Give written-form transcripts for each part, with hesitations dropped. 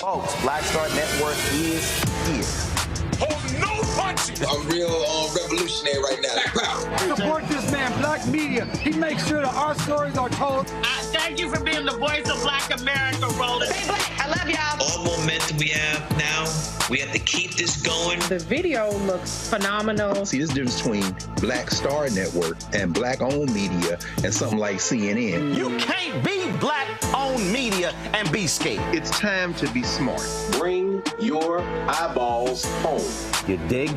Folks, Black Star Network is here. Hold no fire! I'm real revolutionary right now. Black power. Support this man, Black media. He makes sure that our stories are told. Thank you for being the voice of Black America, Roland. Stay black. I love y'all. All momentum we have now, we have to keep this going. The video looks phenomenal. See, this difference between Black Star Network and Black-owned media and something like CNN. You can't be Black-owned media and be scared. It's time to be smart. Bring your eyeballs home. You dig?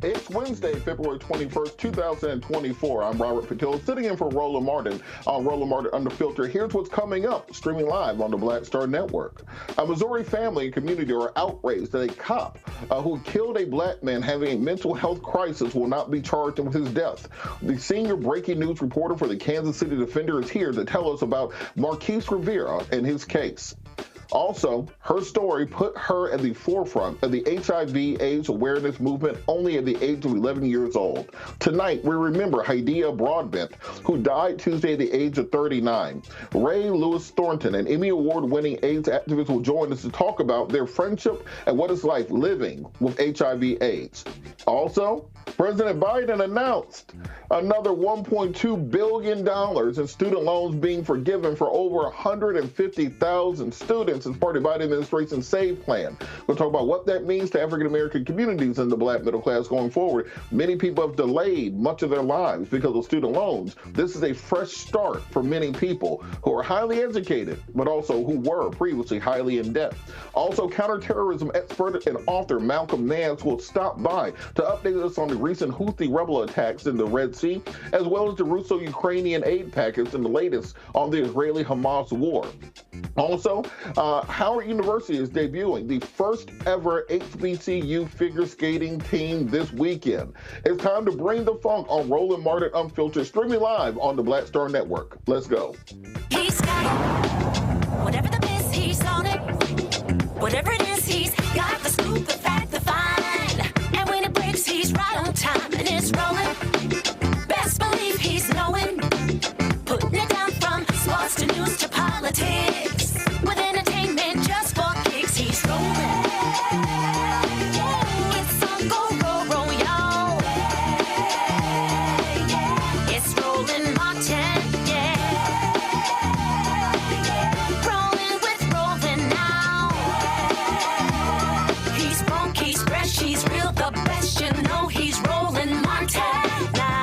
It's Wednesday, February 21st, 2024. I'm Robert Patil, sitting in for Roland Martin on Roland Martin Unfiltered. Here's what's coming up, streaming live on the Black Star Network. A Missouri family and community are outraged that a cop who killed a black man having a mental health crisis will not be charged with his death. The senior breaking news reporter for the Kansas City Defender is here to tell us about Marquis Rivera and his case. Also, her story put her at the forefront of the HIV-AIDS awareness movement only at the age of 11 years old. Tonight, we remember Hydeia Broadbent, who died Tuesday at the age of 39. Rae Lewis-Thornton, an Emmy Award-winning AIDS activist, will join us to talk about their friendship and what it's like living with HIV-AIDS. Also, President Biden announced another $1.2 billion in student loans being forgiven for over 150,000 students as part of the Biden administration's SAVE plan. We'll talk about what that means to African-American communities in the black middle class going forward. Many people have delayed much of their lives because of student loans. This is a fresh start for many people who are highly educated, but also who were previously highly in debt. Also, counterterrorism expert and author Malcolm Nance will stop by to update us on the recent Houthi rebel attacks in the Red Sea, as well as the Russo-Ukrainian aid package and the latest on the Israeli-Hamas war. Also, Howard University is debuting the first ever HBCU figure skating team this weekend. It's time to bring the funk on Roland Martin Unfiltered, streaming live on the Black Star Network. Let's go. He's got it. Whatever the miss, he's on it. Whatever it is, he's got the scoop, the fact, the find. And when it breaks, he's right on time and it's rolling. Best believe he's knowing. Putting it down from sports to news to politics. With entertainment just for kicks, he's rolling. It's on go, roll, y'all. It's Roland Martin, rolling with Roland now. He's funk, he's fresh, he's real, the best, you know he's Roland Martin now.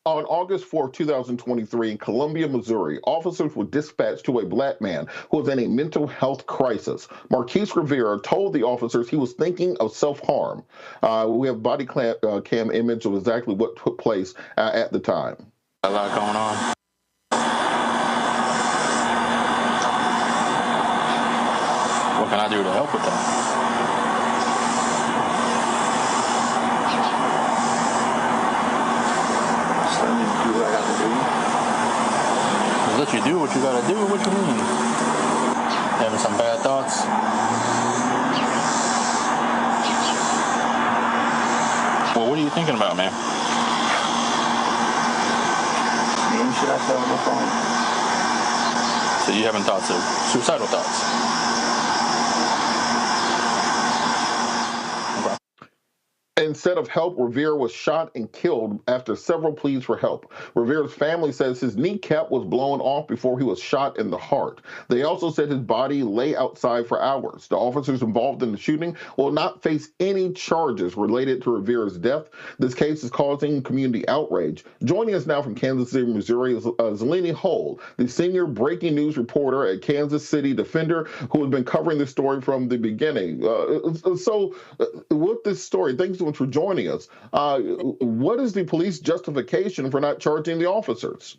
On August 4, 2023, in Columbia, Missouri, officers were dispatched to a black man who was in a mental health crisis. Marquis Rivera told the officers he was thinking of self-harm. We have body cam image of exactly what took place at the time. A lot going on. What can I do to help with that? Let you do what you gotta do. What you mean? Having some bad thoughts? Well, what are you thinking about, man? Should I tell him the phone? So you having thoughts of suicidal thoughts? Instead of help, Rivera was shot and killed after several pleas for help. Rivera's family says his kneecap was blown off before he was shot in the heart. They also said his body lay outside for hours. The officers involved in the shooting will not face any charges related to Rivera's death. This case is causing community outrage. Joining us now from Kansas City, Missouri is Zeleny Hull, the senior breaking news reporter at Kansas City Defender, who has been covering this story from the beginning. With this story, thanks so much for joining us. What is the police justification for not charging the officers?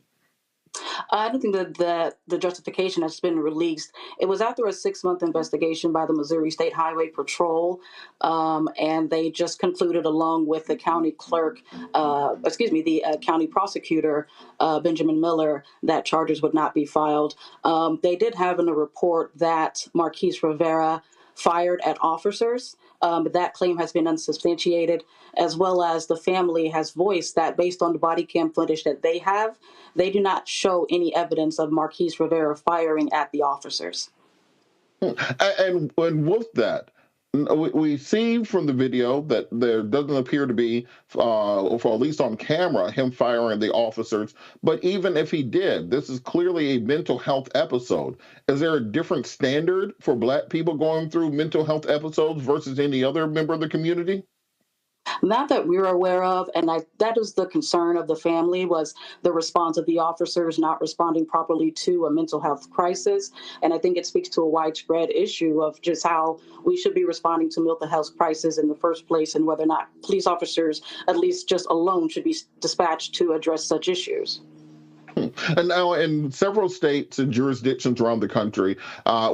I don't think that the justification has been released. It was after a 6-month investigation by the Missouri State Highway Patrol, and they just concluded, along with the county clerk, the county prosecutor, Benjamin Miller, that charges would not be filed. They did have in a report that Marquis Rivera fired at officers. But that claim has been unsubstantiated, as well as the family has voiced that based on the body cam footage that they have, they do not show any evidence of Marquis Rivera firing at the officers. And with that, we see from the video that there doesn't appear to be, for at least on camera, him firing at the officers. But even if he did, this is clearly a mental health episode. Is there a different standard for Black people going through mental health episodes versus any other member of the community? Not that we're aware of, and that is the concern of the family, was the response of the officers not responding properly to a mental health crisis. And I think it speaks to a widespread issue of just how we should be responding to mental health crisis in the first place, and whether or not police officers, at least just alone, should be dispatched to address such issues. And now in several states and jurisdictions around the country,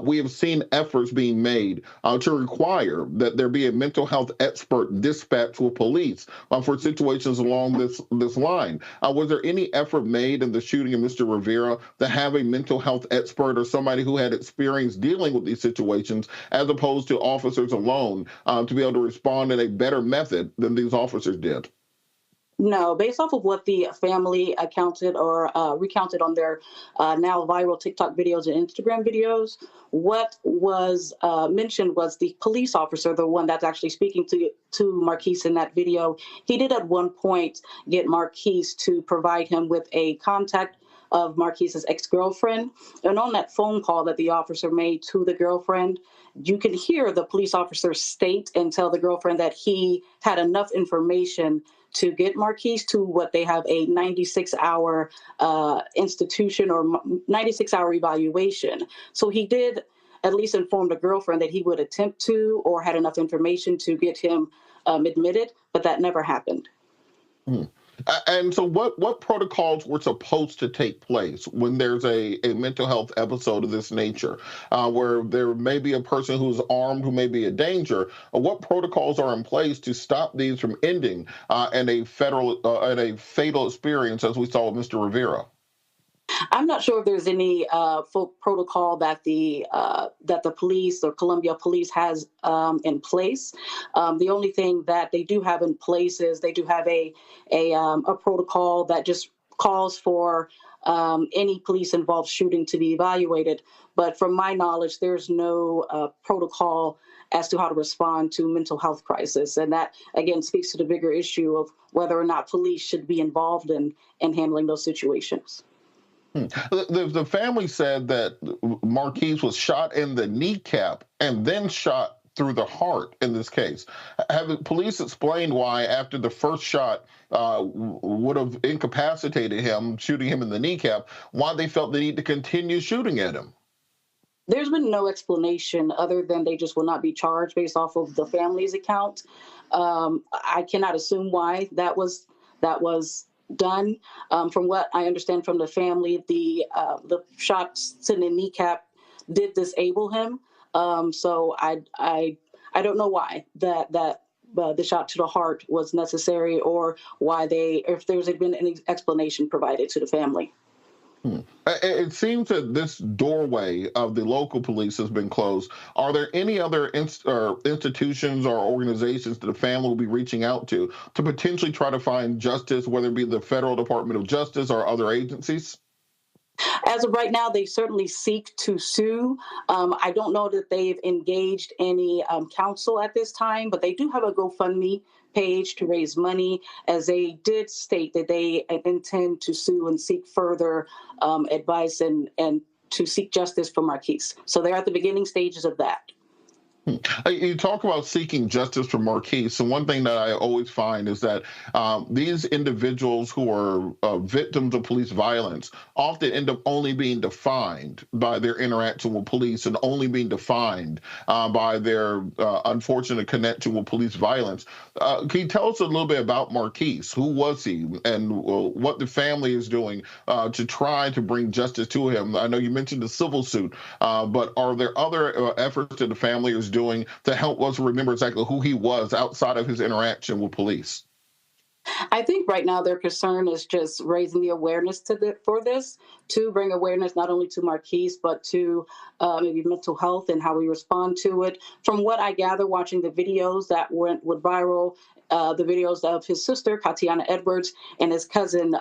we have seen efforts being made to require that there be a mental health expert dispatched with police for situations along this line. Was there any effort made in the shooting of Mr. Rivera to have a mental health expert or somebody who had experience dealing with these situations, as opposed to officers alone, to be able to respond in a better method than these officers did? No, based off of what the family recounted on their now viral TikTok videos and Instagram videos, what was mentioned was the police officer, the one that's actually speaking to Marquis in that video. He did at one point get Marquis to provide him with a contact of Marquis's ex-girlfriend. And on that phone call that the officer made to the girlfriend, you can hear the police officer state and tell the girlfriend that he had enough information to get Marquis to what they have a 96-hour institution or 96-hour evaluation. So he did at least inform the girlfriend that he would attempt to, or had enough information to get him admitted, but that never happened. And so what protocols were supposed to take place when there's a mental health episode of this nature, where there may be a person who's armed who may be a danger? What protocols are in place to stop these from ending in a fatal experience, as we saw with Mr. Rivera? I'm not sure if there's any full protocol that the police or Columbia Police has in place. The only thing that they do have in place is they do have a protocol that just calls for any police-involved shooting to be evaluated. But from my knowledge, there's no protocol as to how to respond to mental health crisis. And that, again, speaks to the bigger issue of whether or not police should be involved in handling those situations. The family said that Marquis was shot in the kneecap and then shot through the heart in this case. Have the police explained why, after the first shot would have incapacitated him, shooting him in the kneecap, why they felt the need to continue shooting at him? There's been no explanation other than they just will not be charged based off of the family's account. I cannot assume why that was done. From what I understand from the family, the shots to the kneecap did disable him. So I don't know why that the shot to the heart was necessary, or why if there's been any explanation provided to the family. It seems that this doorway of the local police has been closed. Are there any other institutions or organizations that the family will be reaching out to potentially try to find justice, whether it be the Federal Department of Justice or other agencies? As of right now, they certainly seek to sue. I don't know that they've engaged any counsel at this time, but they do have a GoFundMe page to raise money, as they did state that they intend to sue and seek further advice and to seek justice for Marquis. So they're at the beginning stages of that. You talk about seeking justice for Marquis. So one thing that I always find is that these individuals who are victims of police violence often end up only being defined by their interaction with police and only being defined by their unfortunate connection with police violence. Can you tell us a little bit about Marquis? Who was he, and what the family is doing to try to bring justice to him? I know you mentioned the civil suit, but are there other efforts that the family is doing to help us remember exactly who he was outside of his interaction with police? I think right now their concern is just raising the awareness for this, to bring awareness not only to Marquis, but to maybe mental health and how we respond to it. From what I gather watching the videos that went viral, the videos of his sister, Katiana Edwards, and his cousin,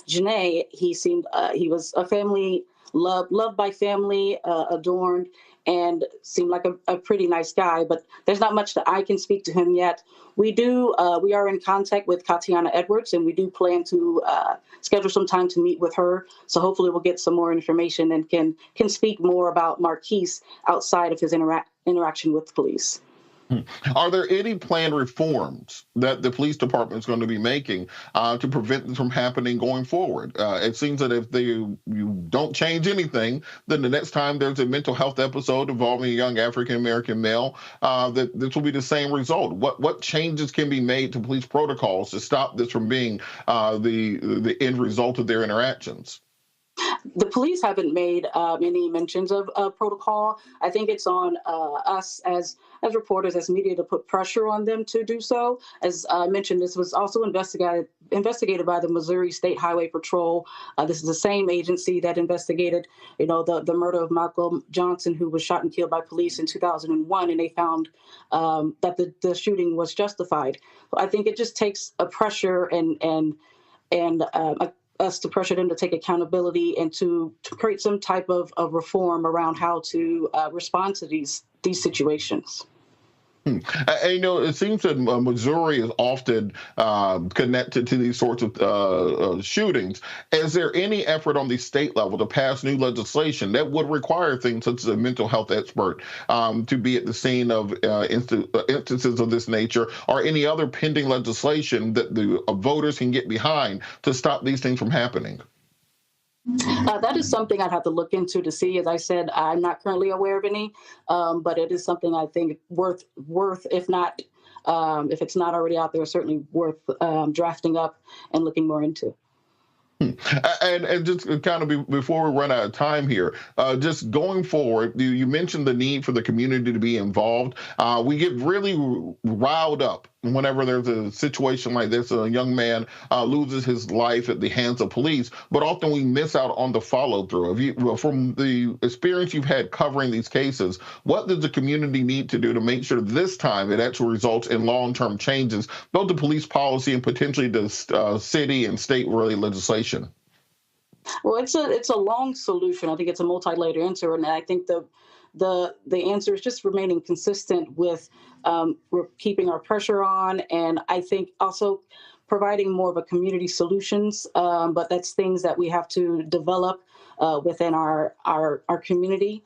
Janae, he was a family, loved by family, adorned, and seemed like a pretty nice guy, but there's not much that I can speak to him yet. We are in contact with Katiana Edwards, and we do plan to schedule some time to meet with her. So hopefully we'll get some more information and can speak more about Marquis outside of his interaction with police. Are there any planned reforms that the police department is going to be making to prevent this from happening going forward? It seems that if you don't change anything, then the next time there's a mental health episode involving a young African-American male, that this will be the same result. What changes can be made to police protocols to stop this from being the end result of their interactions? The police haven't made any mentions of protocol. I think it's on us as reporters, as media, to put pressure on them to do so. As I mentioned, this was also investigated by the Missouri State Highway Patrol. This is the same agency that investigated, the murder of Malcolm Johnson, who was shot and killed by police in 2001, and they found that the shooting was justified. So I think it just takes a pressure and us to pressure them to take accountability and to create some type of reform around how to respond to these situations. It seems that Missouri is often connected to these sorts of shootings. Is there any effort on the state level to pass new legislation that would require things such as a mental health expert to be at the scene of instances of this nature, or any other pending legislation that the voters can get behind to stop these things from happening? That is something I'd have to look into to see. As I said, I'm not currently aware of any, but it is something I think worth if it's not already out there, certainly worth drafting up and looking more into. And just kind of before we run out of time here, just going forward, you mentioned the need for the community to be involved. We get really riled up whenever there's a situation like this, a young man loses his life at the hands of police, but often we miss out on the follow-through. From the experience you've had covering these cases, what does the community need to do to make sure this time it actually results in long-term changes, both the police policy and potentially the city and state-related legislation? Well, it's a long solution. I think it's a multi-layered answer, and I think the answer is just remaining consistent with we're keeping our pressure on, and I think also providing more of a community solutions. But that's things that we have to develop within our community,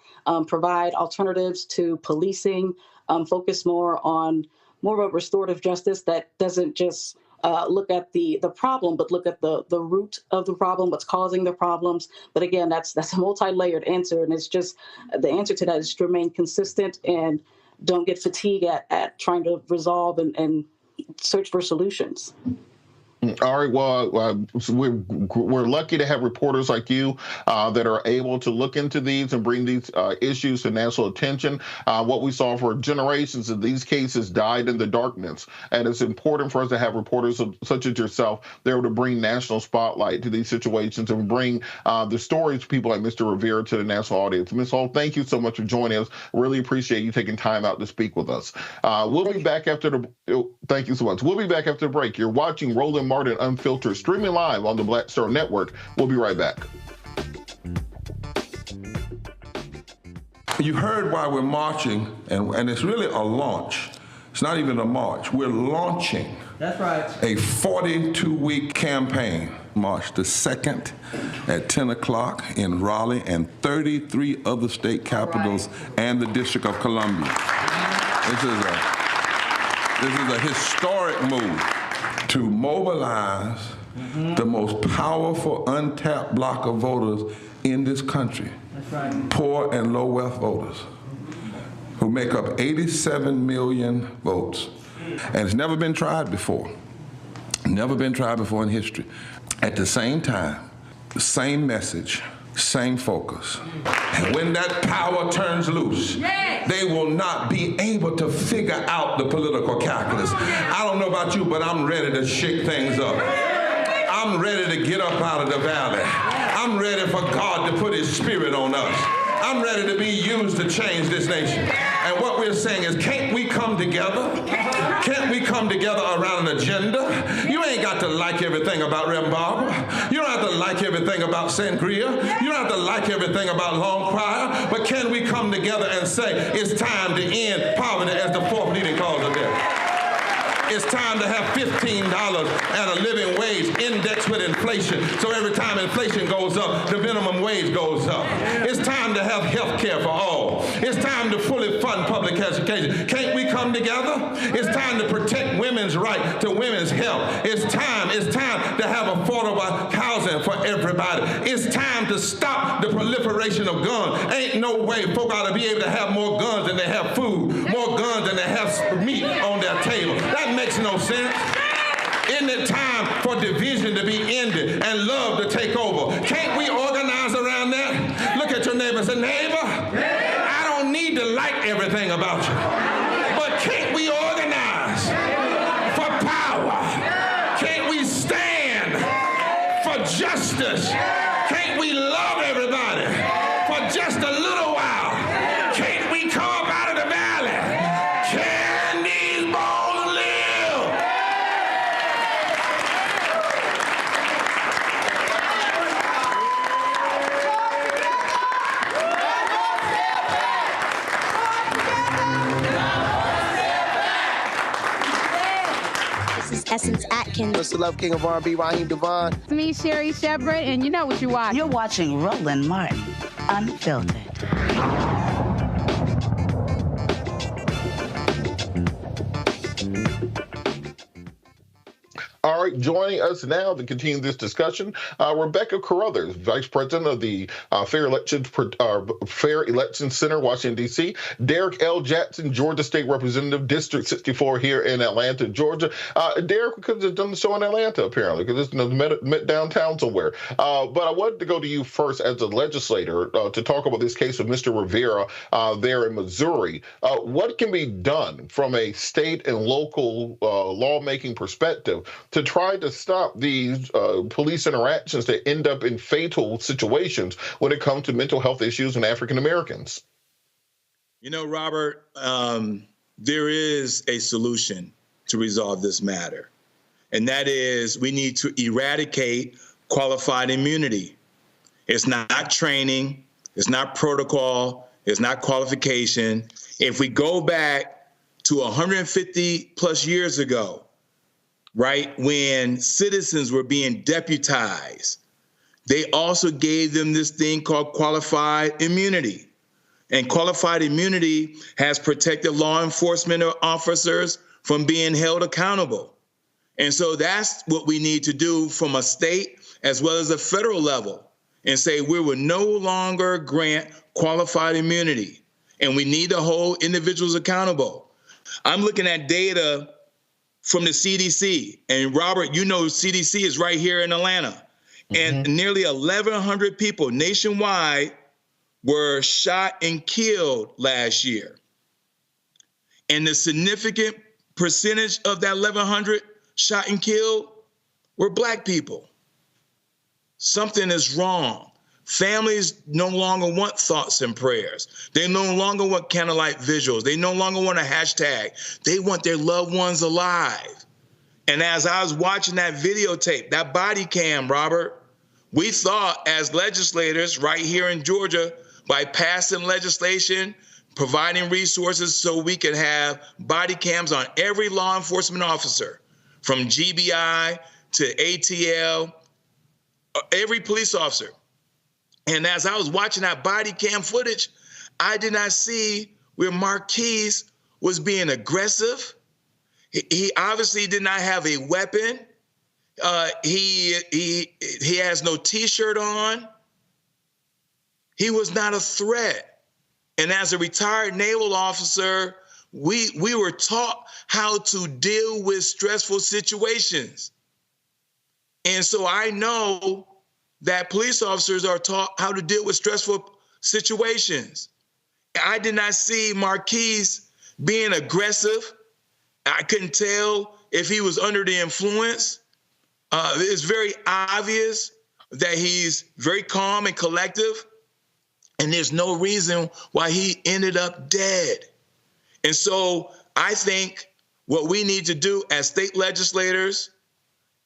provide alternatives to policing, focus more of a restorative justice that doesn't just look at the problem, but look at the root of the problem, what's causing the problems. But again, that's a multi-layered answer, and it's just the answer to that is to remain consistent and don't get fatigued at trying to resolve and search for solutions. All right. Well, we're lucky to have reporters like you that are able to look into these and bring these issues to national attention. What we saw for generations of these cases died in the darkness, and it's important for us to have reporters such as yourself there to bring national spotlight to these situations and bring the stories of people like Mr. Rivera to the national audience. Ms. Hall, thank you so much for joining us. Really appreciate you taking time out to speak with us. We'll be back after the. Thank you so much. We'll be back after the break. You're watching Roland Martin Unfiltered, streaming live on the Black Star Network. We'll be right back. You heard why we're marching, and it's really a launch. It's not even a march. We're launching That's right. A 42-week campaign March the 2nd at 10 o'clock in Raleigh and 33 other state capitals and the District of Columbia. This is a historic move to mobilize the most powerful untapped block of voters in this country. That's right. Poor and low wealth voters who make up 87 million votes. And it's never been tried before. Never been tried before in history. At the same time, the same message, same focus. And when that power turns loose, they will not be able to figure out the political calculus. I don't know about you, but I'm ready to shake things up. I'm ready to get up out of the valley. I'm ready for God to put his spirit on us. I'm ready to be used to change this nation. And what we're saying is, can't we come together? Can't we come together around an agenda? You ain't got to like everything about Reverend Barbara. You don't have to like everything about Sangria. You don't have to like everything about Long Choir. But can we come together and say, it's time to end poverty as the fourth leading cause of death? It's time to have $15 and a living wage indexed with inflation. So every time inflation goes up, the minimum wage goes up. It's time to have health care for all. It's time to fully fund public education. Can't we come together? It's time to protect women's right to women's health. It's time to have affordable housing for everybody. It's time to stop the proliferation of guns. Ain't no way folk ought to be able to have more guns than they have food, more guns than they have meat on their table. That makes no sense. Isn't it time for division to be ended and love to take over? Can't we organize around that? Look at your neighbor and say, neighbor, I don't need to like everything about you, but can't we organize for power? Can't we stand for justice? Can't we love everybody for just a little while? Can't we come up out of the valley? Can these bones live? This is Essence Atkins. It's the Love King of R&B, Raheem Devon. It's me, Sherry Shepard, and you know what you watch. You're watching Roland Martin, Unfiltered. All right, joining us now to continue this discussion, Rebecca Carruthers, Vice President of the Fair Elections Center, Washington, D.C., Derek L. Jackson, Georgia State Representative, District 64 here in Atlanta, Georgia. Derek, we could have done the show in Atlanta, apparently, because it's met downtown somewhere. But I wanted to go to you first as a legislator to talk about this case of Mr. Rivera there in Missouri. What can be done from a state and local lawmaking perspective to try to stop these police interactions that end up in fatal situations when it comes to mental health issues in African Americans? You know, Robert, there is a solution to resolve this matter, and that is we need to eradicate qualified immunity. It's not training, it's not protocol, it's not qualification. If we go back to 150 plus years ago, right, when citizens were being deputized, they also gave them this thing called qualified immunity. And qualified immunity has protected law enforcement officers from being held accountable. And so that's what we need to do from a state as well as a federal level, and say we will no longer grant qualified immunity, and we need to hold individuals accountable. I'm looking at data from the CDC. And Robert, you know, CDC is right here in Atlanta. And nearly 1,100 people nationwide were shot and killed last year. And the significant percentage of that 1,100 shot and killed were Black people. Something is wrong. Families no longer want thoughts and prayers. They no longer want candlelight visuals. They no longer want a hashtag. They want their loved ones alive. And as I was watching that videotape, that body cam, Robert, we thought as legislators right here in Georgia, by passing legislation, providing resources so we could have body cams on every law enforcement officer, from GBI to ATL, every police officer. And as I was watching that body cam footage, I did not see where Marquis was being aggressive. He obviously did not have a weapon. He has no T-shirt on. He was not a threat. And as a retired naval officer, we were taught how to deal with stressful situations. And so I know that police officers are taught how to deal with stressful situations. I did not see Marquis being aggressive. I couldn't tell if he was under the influence. It's very obvious that he's very calm and collective, and there's no reason why he ended up dead. And so I think what we need to do as state legislators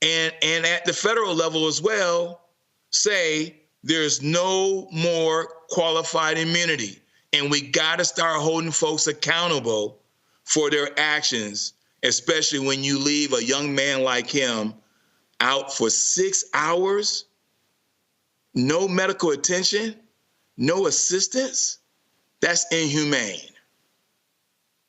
and at the federal level as well, say there's no more qualified immunity. And we got to start holding folks accountable for their actions, especially when you leave a young man like him out for 6 hours, no medical attention, no assistance. That's inhumane.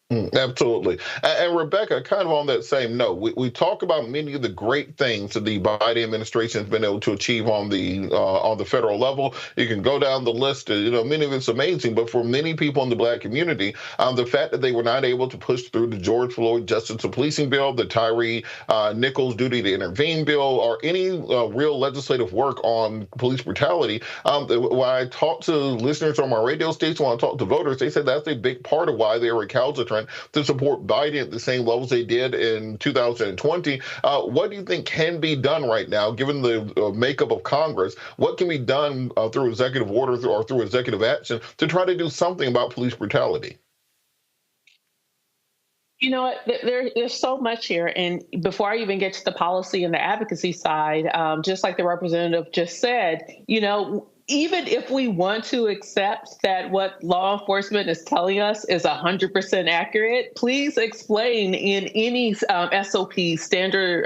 Absolutely. And Rebecca, kind of on that same note, we talk about many of the great things that the Biden administration has been able to achieve on the federal level. You can go down the list. Many of it's amazing, but for many people in the Black community, the fact that they were not able to push through the George Floyd Justice of Policing bill, the Tyree Nichols Duty to Intervene bill, or any real legislative work on police brutality. When I talk to listeners on my radio station, when I talk to voters, they said that's a big part of why they were recalcitrant to support Biden at the same levels they did in 2020. What do you think can be done right now, given the makeup of Congress? What can be done through executive order or through executive action to try to do something about police brutality? You know what? There's so much here. And before I even get to the policy and the advocacy side, just like the representative just said, even if we want to accept that what law enforcement is telling us is 100% accurate, please explain in any SOP, standard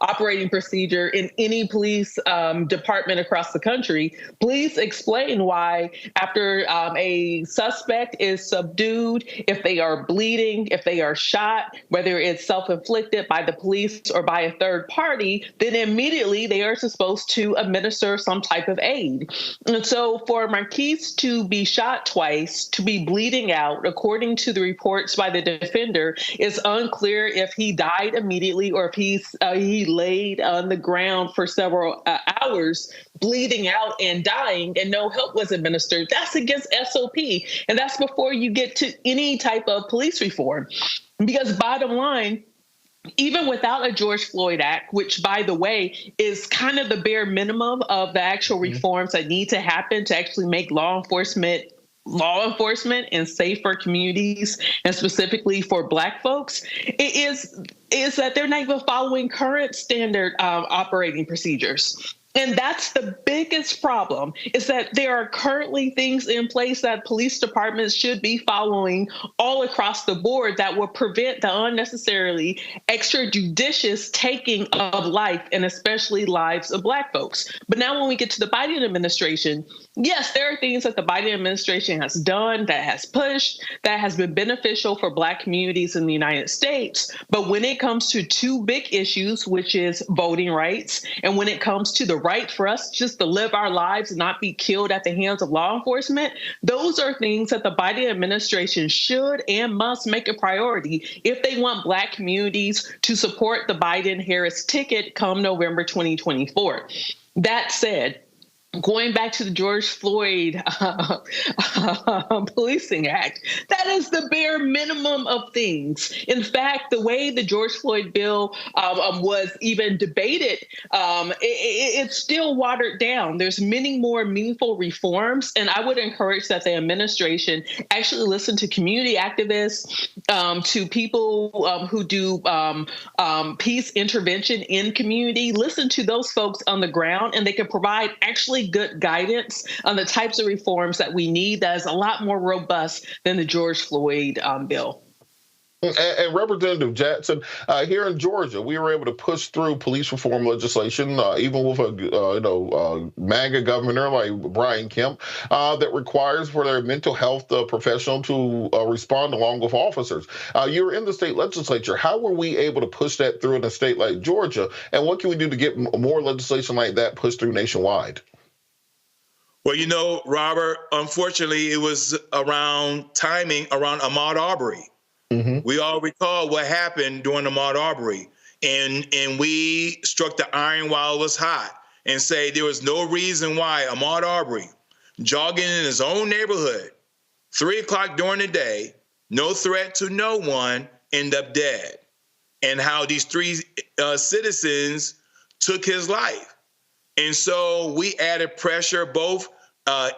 operating procedure, in any police department across the country, please explain why after a suspect is subdued, if they are bleeding, if they are shot, whether it's self-inflicted by the police or by a third party, then immediately they are supposed to administer some type of aid. And so for Marquis to be shot twice, to be bleeding out, according to the reports by the defender, it's unclear if he died immediately or if he laid on the ground for several hours, bleeding out and dying, and no help was administered. That's against SOP. And that's before you get to any type of police reform. Because bottom line, even without a George Floyd Act, which, by the way, is kind of the bare minimum of the actual reforms that need to happen to actually make law enforcement and safer communities, and specifically for Black folks, is that they're not even following current standard operating procedures. And that's the biggest problem, is that there are currently things in place that police departments should be following all across the board that will prevent the unnecessarily extrajudicious taking of life, and especially lives of Black folks. But now when we get to the Biden administration, yes, there are things that the Biden administration has done, that has pushed, that has been beneficial for Black communities in the United States. But when it comes to two big issues, which is voting rights, and when it comes to the right for us just to live our lives and not be killed at the hands of law enforcement, those are things that the Biden administration should and must make a priority if they want Black communities to support the Biden-Harris ticket come November 2024. That said, going back to the George Floyd Policing Act, that is the bare minimum of things. In fact, the way the George Floyd bill was even debated, it's still watered down. There's many more meaningful reforms, and I would encourage that the administration actually listen to community activists, to people who do peace intervention in community. Listen to those folks on the ground, and they can provide actually good guidance on the types of reforms that we need that is a lot more robust than the George Floyd bill. And Representative Jackson, here in Georgia, we were able to push through police reform legislation, even with a MAGA governor like Brian Kemp, that requires for their mental health professional to respond along with officers. You were in the state legislature. How were we able to push that through in a state like Georgia? And what can we do to get more legislation like that pushed through nationwide? Well, you know, Robert, unfortunately, it was around timing around Ahmaud Arbery. We all recall what happened during Ahmaud Arbery, and we struck the iron while it was hot and say there was no reason why Ahmaud Arbery, jogging in his own neighborhood, 3 o'clock during the day, no threat to no one, end up dead, and how these 3 citizens took his life. And so we added pressure both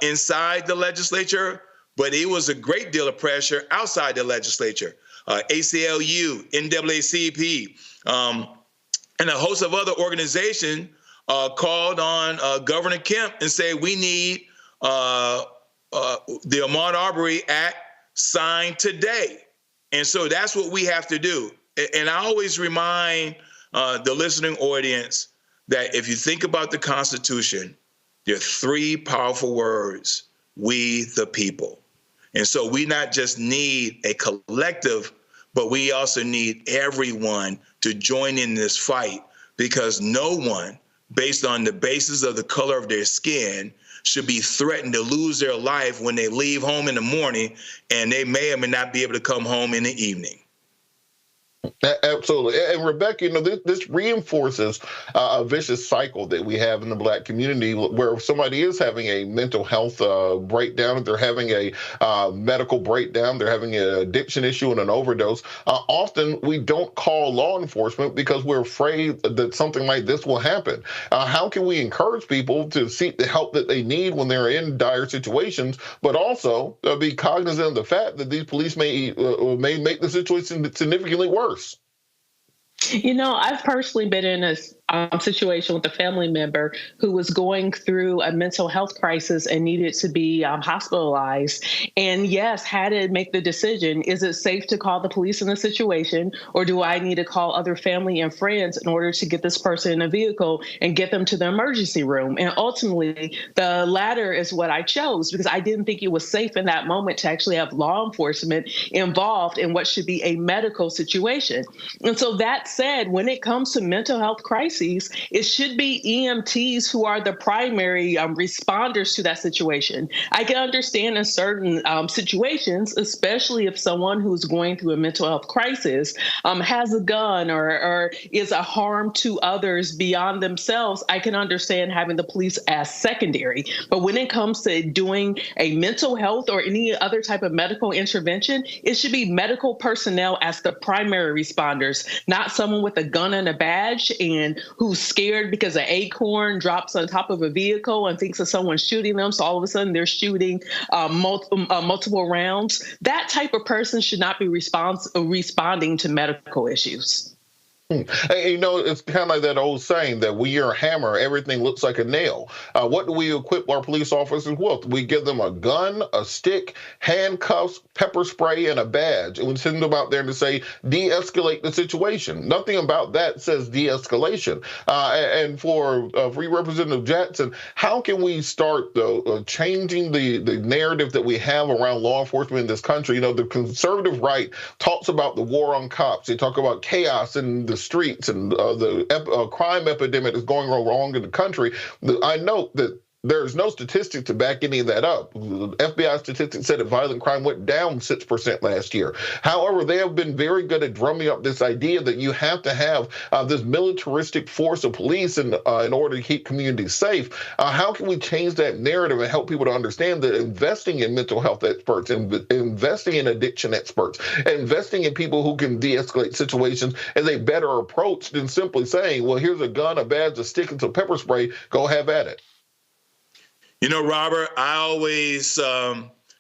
inside the legislature, but it was a great deal of pressure outside the legislature. ACLU, NAACP, and a host of other organizations called on Governor Kemp and said we need the Ahmaud Arbery Act signed today. And so that's what we have to do. And I always remind the listening audience that if you think about the Constitution, there are 3 powerful words: we the people. And so we not just need a collective, but we also need everyone to join in this fight, because no one, based on the basis of the color of their skin, should be threatened to lose their life when they leave home in the morning and they may or may not be able to come home in the evening. Absolutely. And Rebecca, you know, this reinforces a vicious cycle that we have in the Black community, where if somebody is having a mental health breakdown, if they're having a medical breakdown, they're having an addiction issue and an overdose, often we don't call law enforcement because we're afraid that something like this will happen. How can we encourage people to seek the help that they need when they're in dire situations, but also be cognizant of the fact that these police may make the situation significantly worse? You know, I've personally been in a situation with a family member who was going through a mental health crisis and needed to be hospitalized. And yes, had to make the decision, is it safe to call the police in the situation, or do I need to call other family and friends in order to get this person in a vehicle and get them to the emergency room? And ultimately, the latter is what I chose, because I didn't think it was safe in that moment to actually have law enforcement involved in what should be a medical situation. And so that said, when it comes to mental health crises, it should be EMTs who are the primary responders to that situation. I can understand in certain situations, especially if someone who's going through a mental health crisis has a gun or is a harm to others beyond themselves, I can understand having the police as secondary. But when it comes to doing a mental health or any other type of medical intervention, it should be medical personnel as the primary responders, not someone with a gun and a badge and who's scared because an acorn drops on top of a vehicle and thinks that someone's shooting them. So all of a sudden they're shooting multiple rounds. That type of person should not be responding to medical issues. Hey, you know, it's kind of like that old saying that when you're a hammer, everything looks like a nail. What do we equip our police officers with? We give them a gun, a stick, handcuffs, pepper spray, and a badge. And we send them out there to say, de-escalate the situation. Nothing about that says de-escalation. And for Representative Jackson, how can we start changing the narrative that we have around law enforcement in this country? You know, the conservative right talks about the war on cops. They talk about chaos and the streets and the crime epidemic that's going wrong in the country. I note that there's no statistics to back any of that up. The FBI statistics said that violent crime went down 6% last year. However, they have been very good at drumming up this idea that you have to have this militaristic force of police in order to keep communities safe. How can we change that narrative and help people to understand that investing in mental health experts, investing in addiction experts, investing in people who can de-escalate situations is a better approach than simply saying, well, here's a gun, a badge, a stick, and some pepper spray, go have at it? You know, Robert, I always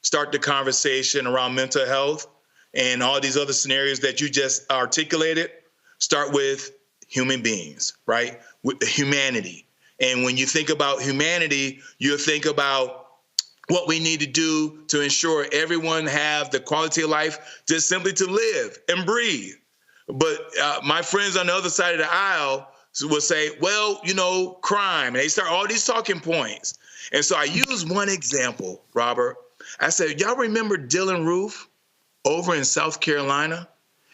start the conversation around mental health and all these other scenarios that you just articulated. Start with human beings, right? With humanity. And when you think about humanity, you think about what we need to do to ensure everyone have the quality of life just simply to live and breathe. But my friends on the other side of the aisle will say, well, you know, crime. And they start all these talking points. And so I use one example, Robert. I said, y'all remember Dylan Roof over in South Carolina?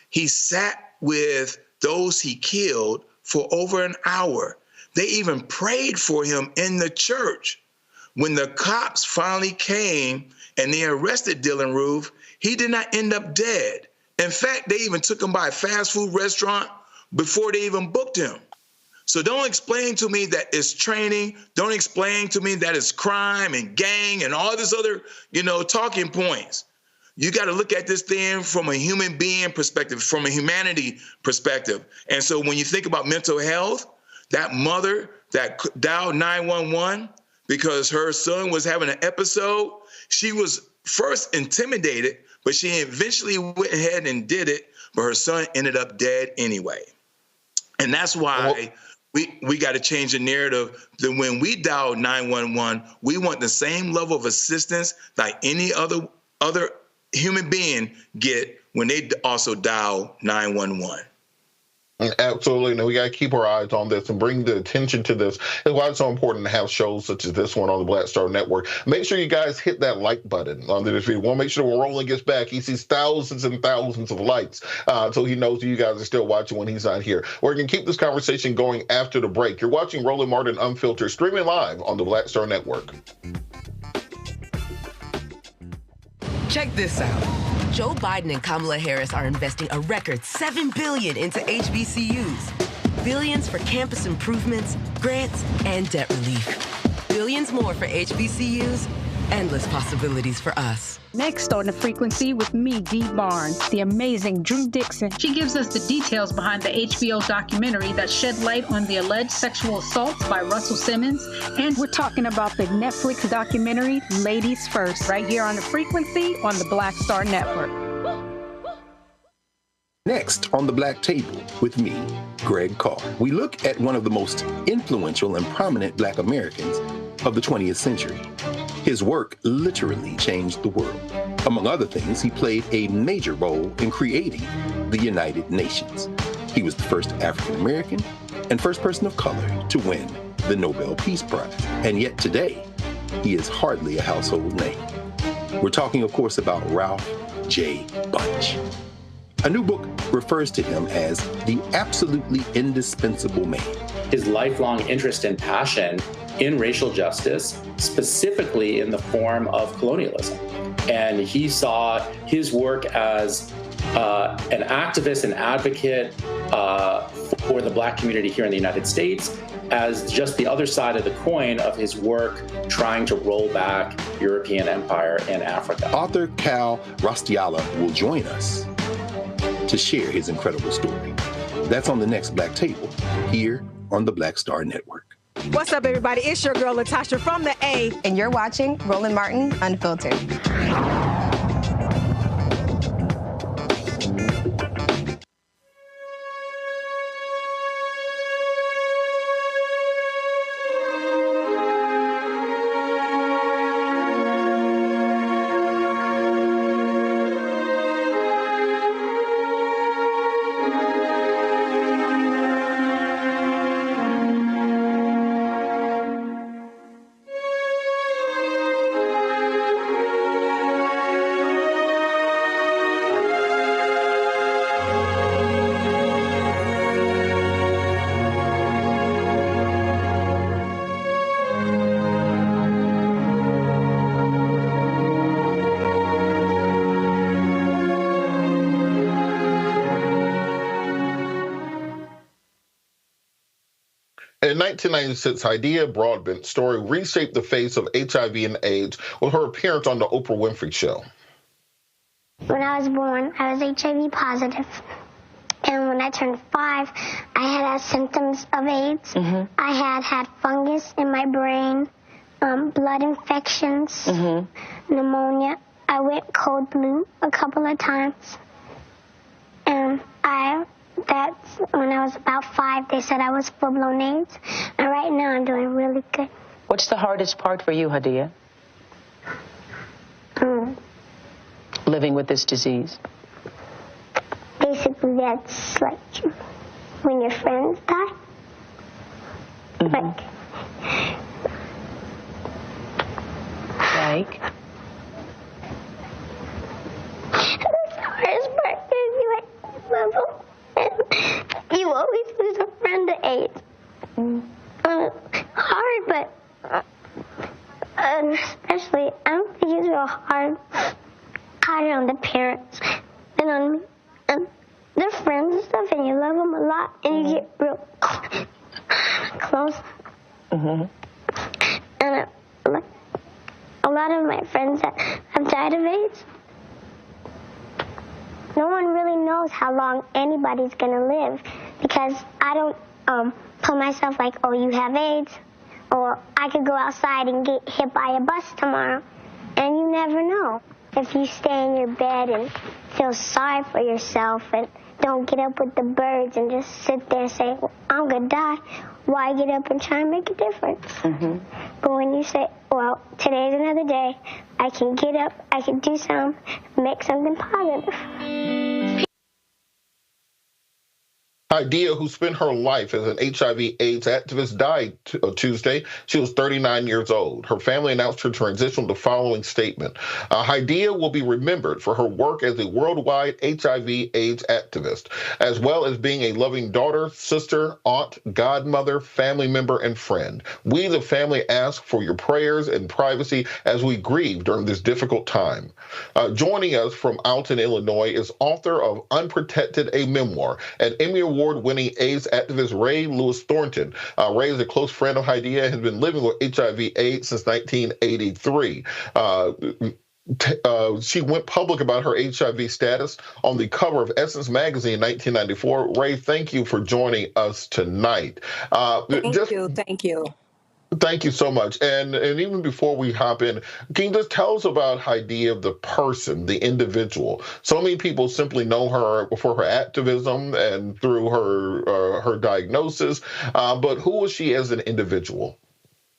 He sat with those he killed for over an hour. They even prayed for him in the church. When the cops finally came and they arrested Dylan Roof, he did not end up dead. In fact, they even took him by a fast food restaurant before they even booked him. So don't explain to me that it's training. Don't explain to me that it's crime and gang and all this other, you know, talking points. You got to look at this thing from a human being perspective, from a humanity perspective. And so when you think about mental health, that mother that dialed 911 because her son was having an episode, she was first intimidated, but she eventually went ahead and did it, but her son ended up dead anyway. And that's why we got to change the narrative that when we dial 911, we want the same level of assistance like any other human being get when they also dial 911. Absolutely. And we got to keep our eyes on this and bring the attention to this. That's why it's so important to have shows such as this one on the Black Star Network. Make sure you guys hit that like button on this video. We'll make sure when Roland gets back, he sees thousands and thousands of likes so he knows you guys are still watching when he's not here. We're going to keep this conversation going after the break. You're watching Roland Martin Unfiltered, streaming live on the Black Star Network. Check this out. Joe Biden and Kamala Harris are investing a record $7 billion into HBCUs. Billions for campus improvements, grants, and debt relief. Billions more for HBCUs. Endless possibilities for us. Next on The Frequency with me, Dee Barnes, the amazing Drew Dixon. She gives us the details behind the HBO documentary that shed light on the alleged sexual assaults by Russell Simmons. And we're talking about the Netflix documentary, Ladies First, right here on The Frequency on the Black Star Network. Next on The Black Table with me, Greg Carr, we look at one of the most influential and prominent Black Americans of the 20th century. His work literally changed the world. Among other things, he played a major role in creating the United Nations. He was the first African American and first person of color to win the Nobel Peace Prize. And yet today, he is hardly a household name. We're talking, of course, about Ralph J. Bunche. A new book refers to him as the absolutely indispensable man. His lifelong interest and passion in racial justice, specifically in the form of colonialism. And he saw his work as an activist and advocate for the Black community here in the United States as just the other side of the coin of his work trying to roll back European empire in Africa. Author Cal Rostiala will join us to share his incredible story. That's on the next Black Table here on the Black Star Network. What's up, everybody? It's your girl, Latasha from the A. And you're watching Roland Martin Unfiltered. In 1996, Hydeia Broadbent's story reshaped the face of HIV and AIDS with her appearance on The Oprah Winfrey Show. When I was born, I was HIV positive. And when I turned 5, I had symptoms of AIDS. I had fungus in my brain, blood infections, pneumonia. I went cold blue a couple of times. And that's when I was about 5, they said I was full-blown AIDS. And right now I'm doing really good. What's the hardest part for you, Hydeia? living with this disease? Basically, that's like when your friends die. Like. The hardest part is you love them, and you always lose a friend to AIDS. Hard, but especially, I don't think it's real hard. Harder on the parents than on me. And they're friends and stuff, and you love them a lot, and you get real close. And a lot of my friends that have died of AIDS, no one really knows how long anybody's going to live, because I don't tell myself like, oh, you have AIDS, or I could go outside and get hit by a bus tomorrow, and you never know. If you stay in your bed and feel sorry for yourself and don't get up with the birds and just sit there and say, well, I'm going to die, why get up and try and make a difference? But when you say, well, today's another day, I can get up, I can do something, make something positive. Hydeia, who spent her life as an HIV/AIDS activist, died Tuesday. She was 39 years old. Her family announced her transition with the following statement. Hydeia will be remembered for her work as a worldwide HIV/AIDS activist, as well as being a loving daughter, sister, aunt, godmother, family member, and friend. We, the family, ask for your prayers and privacy as we grieve during this difficult time. Joining us from Alton, Illinois, is author of Unprotected, a Memoir, and Emmy Award-winning AIDS activist Rae Lewis-Thornton. Rae is a close friend of Hydeia and has been living with HIV/AIDS since 1983. She went public about her HIV status on the cover of Essence magazine in 1994. Rae, thank you for joining us tonight. Thank you. Thank you so much. And even before we hop in, can you just tell us about Hydeia, the person, the individual? So many people simply know her for her activism and through her diagnosis, but who was she as an individual?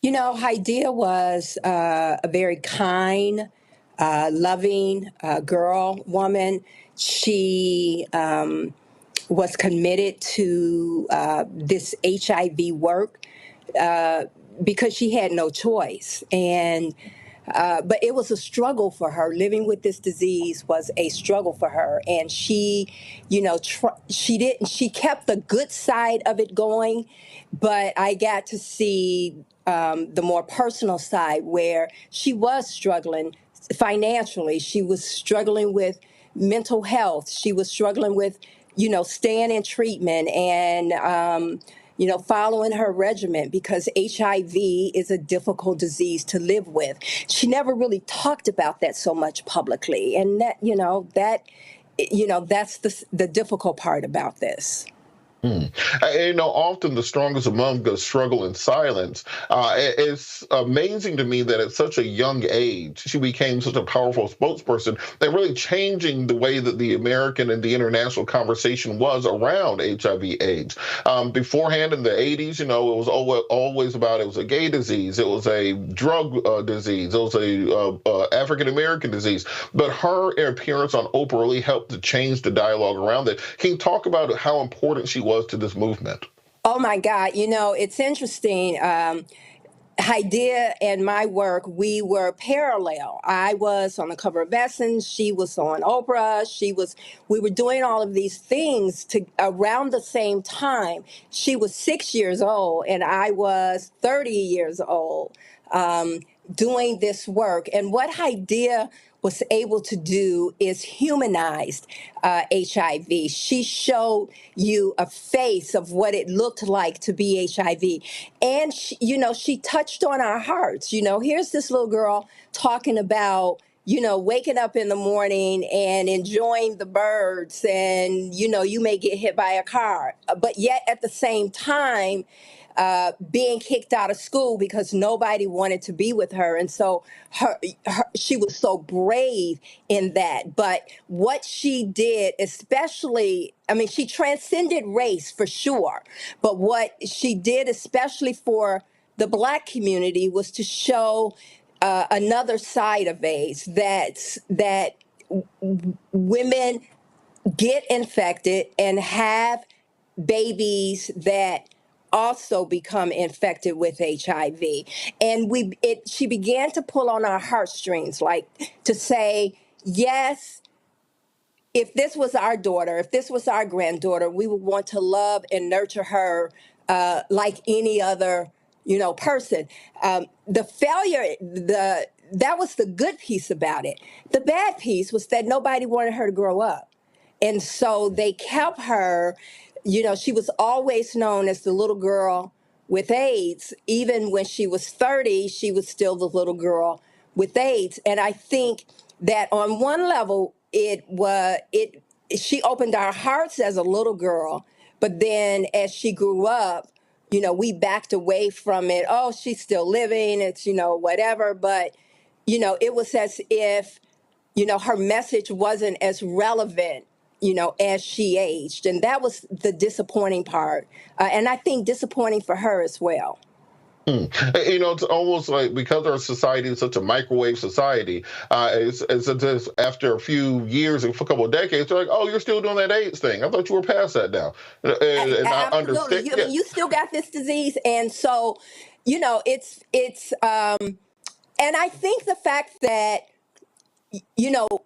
You know, Hydeia was a very kind, loving woman. She was committed to this HIV work because she had no choice. And but it was a struggle for her. Living with this disease was a struggle for her. And she, she kept the good side of it going, but I got to see the more personal side where she was struggling financially. She was struggling with mental health. She was struggling with, staying in treatment and, following her regimen, because HIV is a difficult disease to live with. She never really talked about that so much publicly. And that's the difficult part about this. Often the strongest among us struggle in silence. It's amazing to me that at such a young age, she became such a powerful spokesperson and really changing the way that the American and the international conversation was around HIV/AIDS. Beforehand in the 80s, it was always about it was a gay disease, it was a drug disease, it was a African-American disease. But her appearance on Oprah really helped to change the dialogue around it. Can you talk about how important she was to this movement? Oh my God, it's interesting. Hydeia and my work, we were parallel. I was on the cover of Essence, she was on Oprah, we were doing all of these things around the same time. She was 6 years old and I was 30 years old doing this work. And what Hydeia was able to do is humanized HIV. She showed you a face of what it looked like to be HIV. And, she touched on our hearts. Here's this little girl talking about, waking up in the morning and enjoying the birds and, you may get hit by a car. But yet at the same time, being kicked out of school because nobody wanted to be with her. And so she was so brave in that. But what she did, especially, she transcended race for sure. But what she did, especially for the Black community, was to show another side of AIDS that women get infected and have babies that also become infected with HIV. And she began to pull on our heartstrings, like to say, yes, if this was our daughter, if this was our granddaughter, we would want to love and nurture her like any other, person. The failure, that was the good piece about it. The bad piece was that nobody wanted her to grow up. And so they kept her, she was always known as the little girl with AIDS. Even when she was 30, she was still the little girl with AIDS. And I think that on one level, she opened our hearts as a little girl, but then as she grew up, we backed away from it. Oh, she's still living. It's, whatever. But, it was as if, her message wasn't as relevant, as she aged. And that was the disappointing part. And I think disappointing for her as well. It's almost like because our society is such a microwave society, it's just after a few years, a couple of decades, they're like, oh, you're still doing that AIDS thing. I thought you were past that now. And I understand. You still got this disease. And so, it's and I think the fact that,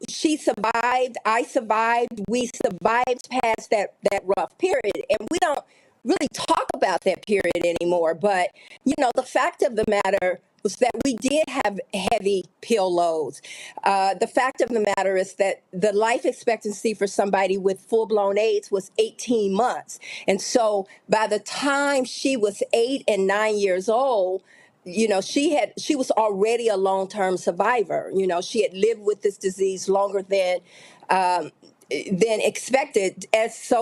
she survived, I survived, we survived past that rough period. And we don't really talk about that period anymore. But, the fact of the matter was that we did have heavy pill loads. The fact of the matter is that the life expectancy for somebody with full-blown AIDS was 18 months. And so by the time she was 8 and 9 years old, she was already a long-term survivor. She had lived with this disease longer than expected, as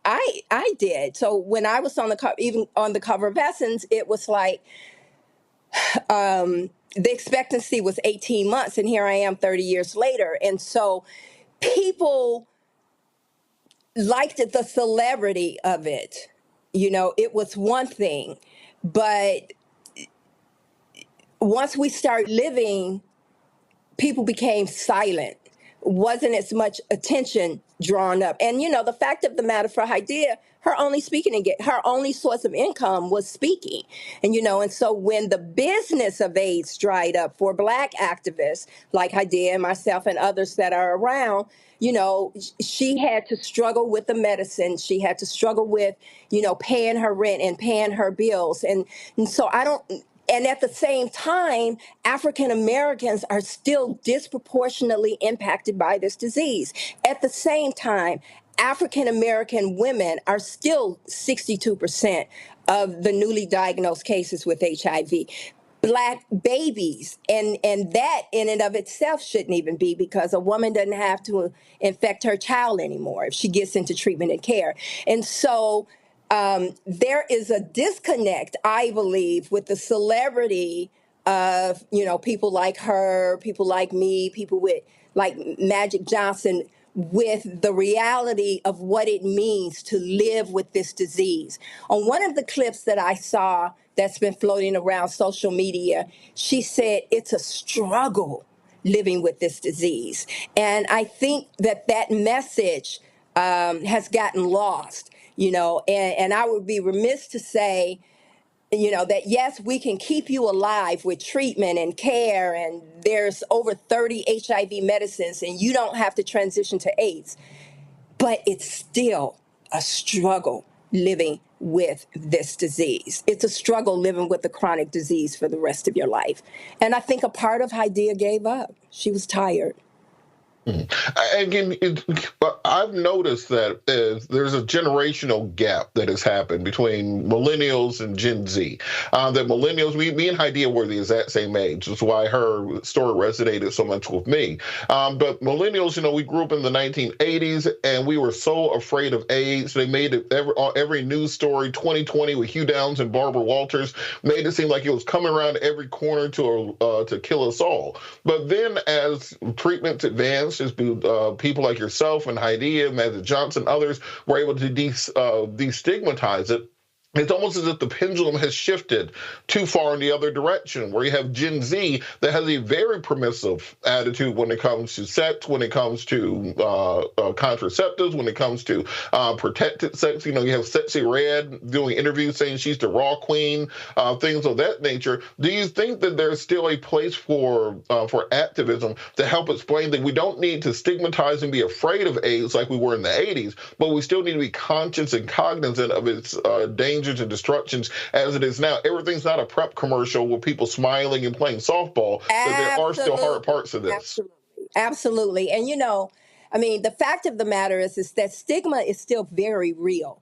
I did. So when I was even on the cover of Essence, it was like the expectancy was 18 months, and here I am 30 years later. And so people liked the celebrity of it. It was one thing, but once we started living, people became silent. Wasn't as much attention drawn up. And, the fact of the matter for Hydeia, her only source of income was speaking. And, and so when the business of AIDS dried up for Black activists like Hydeia and myself and others that are around, she had to struggle with the medicine. She had to struggle with, paying her rent and paying her bills. And so and at the same time, African Americans are still disproportionately impacted by this disease. At the same time, African American women are still 62% of the newly diagnosed cases with HIV. Black babies, and that in and of itself shouldn't even be, because a woman doesn't have to infect her child anymore if she gets into treatment and care. And so there is a disconnect, I believe, with the celebrity of, people like her, people like me, people like Magic Johnson, with the reality of what it means to live with this disease. On one of the clips that I saw that's been floating around social media, she said it's a struggle living with this disease. And I think that message has gotten lost. And I would be remiss to say, that yes, we can keep you alive with treatment and care, and there's over 30 HIV medicines, and you don't have to transition to AIDS. But it's still a struggle living with this disease. It's a struggle living with the chronic disease for the rest of your life. And I think a part of Hydeia gave up. She was tired. Again, I've noticed that there's a generational gap that has happened between millennials and Gen Z. That millennials, me and Hydeia were the exact same age. That's why her story resonated so much with me. But millennials, we grew up in the 1980s, and we were so afraid of AIDS. They made it every news story. 2020 with Hugh Downs and Barbara Walters made it seem like it was coming around every corner to kill us all. But then as treatments advanced, as people like yourself and Hydeia, Magic Johnson, others were able to destigmatize it. It's almost as if the pendulum has shifted too far in the other direction, where you have Gen Z that has a very permissive attitude when it comes to sex, when it comes to contraceptives, when it comes to protected sex. You know, you have Sexy Red doing interviews saying she's the raw queen, things of that nature. Do you think that there's still a place for activism to help explain that we don't need to stigmatize and be afraid of AIDS like we were in the 80s, but we still need to be conscious and cognizant of its dangers and destructions as it is now? Everything's not a prep commercial with people smiling and playing softball, but there are still hard parts of this. Absolutely. And, I mean, the fact of the matter is that stigma is still very real.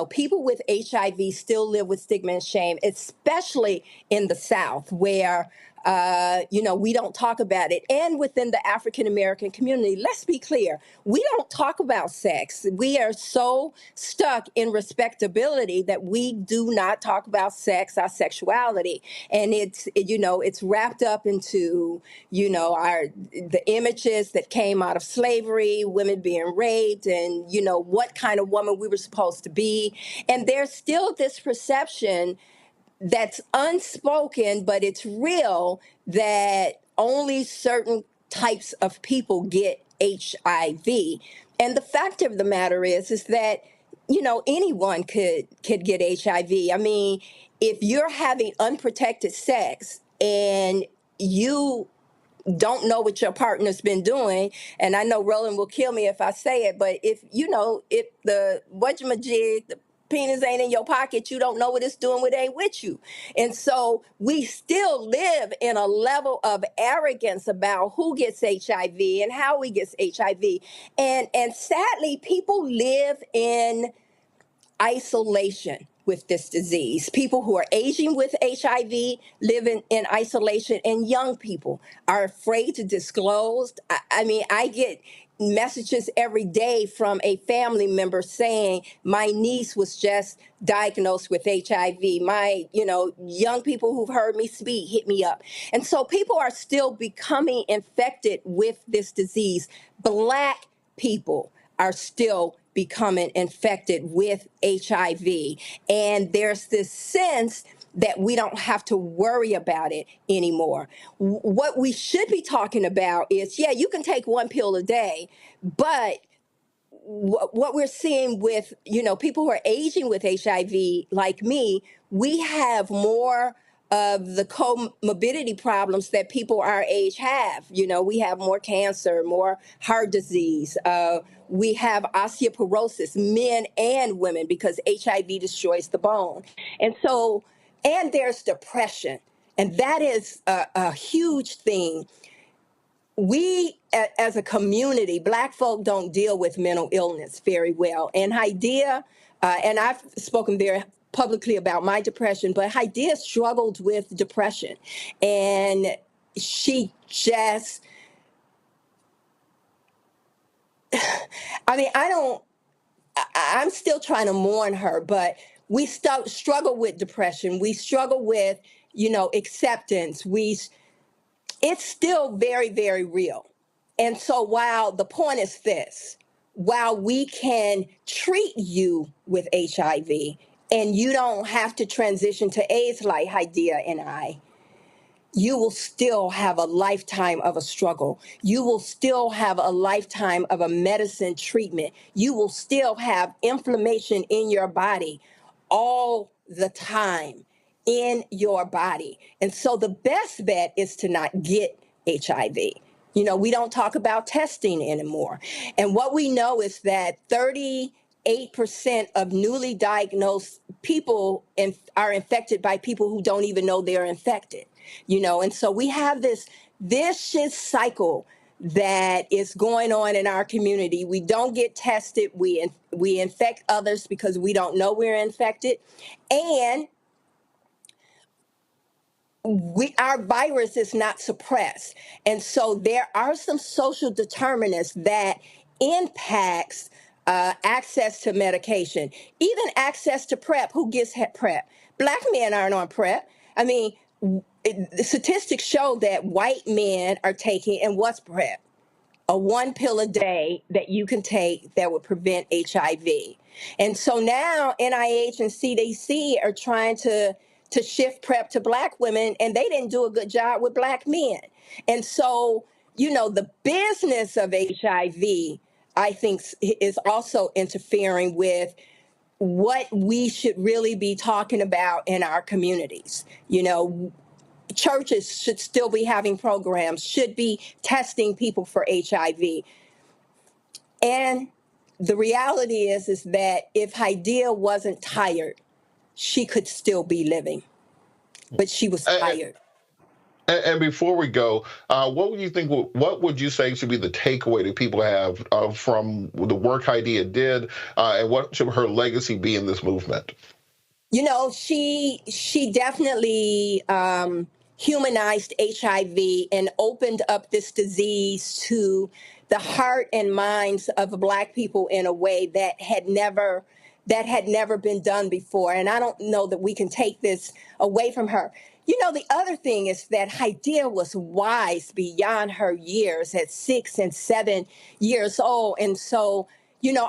People with HIV still live with stigma and shame, especially in the South, where we don't talk about it. And within the African American community, let's be clear, we don't talk about sex. We are so stuck in respectability that we do not talk about sex, our sexuality. And it's wrapped up into, the images that came out of slavery, women being raped, and, what kind of woman we were supposed to be. And there's still this perception that's unspoken, but it's real, that only certain types of people get HIV. And the fact of the matter is that, anyone could get HIV. I mean, if you're having unprotected sex and you don't know what your partner's been doing, and I know Roland will kill me if I say it, but if the whatchamajig, the penis ain't in your pocket, you don't know what it's doing, what ain't with you. And so we still live in a level of arrogance about who gets HIV and how we get HIV. And sadly, people live in isolation with this disease. People who are aging with HIV live in isolation, and young people are afraid to disclose. I mean, I get messages every day from a family member saying, my niece was just diagnosed with HIV. My, young people who've heard me speak hit me up. And so people are still becoming infected with this disease. Black people are still becoming infected with HIV. And there's this sense that we don't have to worry about it anymore. What we should be talking about is, yeah, you can take one pill a day, but what we're seeing with, people who are aging with HIV, like me, we have more of the comorbidity problems that people our age have. We have more cancer, more heart disease. We have osteoporosis, men and women, because HIV destroys the bone. And there's depression. And that is a huge thing. We, as a community, Black folk don't deal with mental illness very well. And Hydeia, and I've spoken very publicly about my depression, but Hydeia struggled with depression. And she just, I mean, I'm still trying to mourn her, but we struggle with depression. We struggle with, acceptance. It's still very, very real. And so while the point is this, while we can treat you with HIV and you don't have to transition to AIDS like Hydeia and I, you will still have a lifetime of a struggle. You will still have a lifetime of a medicine treatment. You will still have inflammation in your body all the time in your body. And so the best bet is to not get HIV. We don't talk about testing anymore. And what we know is that 38% of newly diagnosed people are infected by people who don't even know they're infected. And so we have this vicious cycle that is going on in our community. We don't get tested. We infect others because we don't know we're infected. And our virus is not suppressed. And so there are some social determinants that impacts access to medication, even access to PrEP. Who gets PrEP? Black men aren't on PrEP. I mean, the statistics show that white men are taking, and what's PrEP? one pill a day that you can take that would prevent HIV. And so now NIH and CDC are trying to shift PrEP to Black women, and they didn't do a good job with Black men. And so, the business of HIV, I think, is also interfering with what we should really be talking about in our communities. Churches should still be having programs, should be testing people for HIV. And the reality is that if Hydeia wasn't tired, she could still be living. But she was tired. And before we go, what would you say should be the takeaway that people have from the work Hydeia did, and what should her legacy be in this movement? She definitely humanized HIV and opened up this disease to the heart and minds of Black people in a way that had never been done before. And I don't know that we can take this away from her. The other thing is that Hydeia was wise beyond her years at 6 and 7 years old. And so,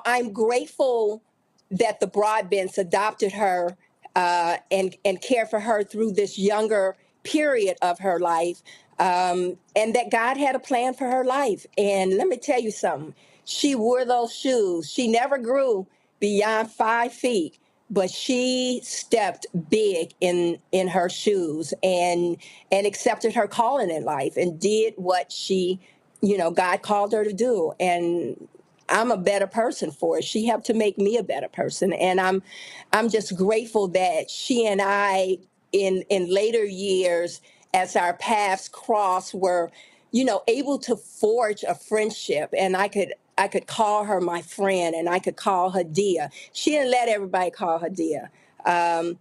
I'm grateful that the Broadbents adopted her and care for her through this younger period of her life, and that God had a plan for her life. And let me tell you something. She wore those shoes. She never grew beyond 5 feet, but she stepped big in her shoes and accepted her calling in life and did what she, God called her to do. And I'm a better person for it. She helped to make me a better person. And I'm just grateful that she and I in later years, as our paths crossed, were, able to forge a friendship. And I could call her my friend, and I could call her Dia. She didn't let everybody call her Dia. I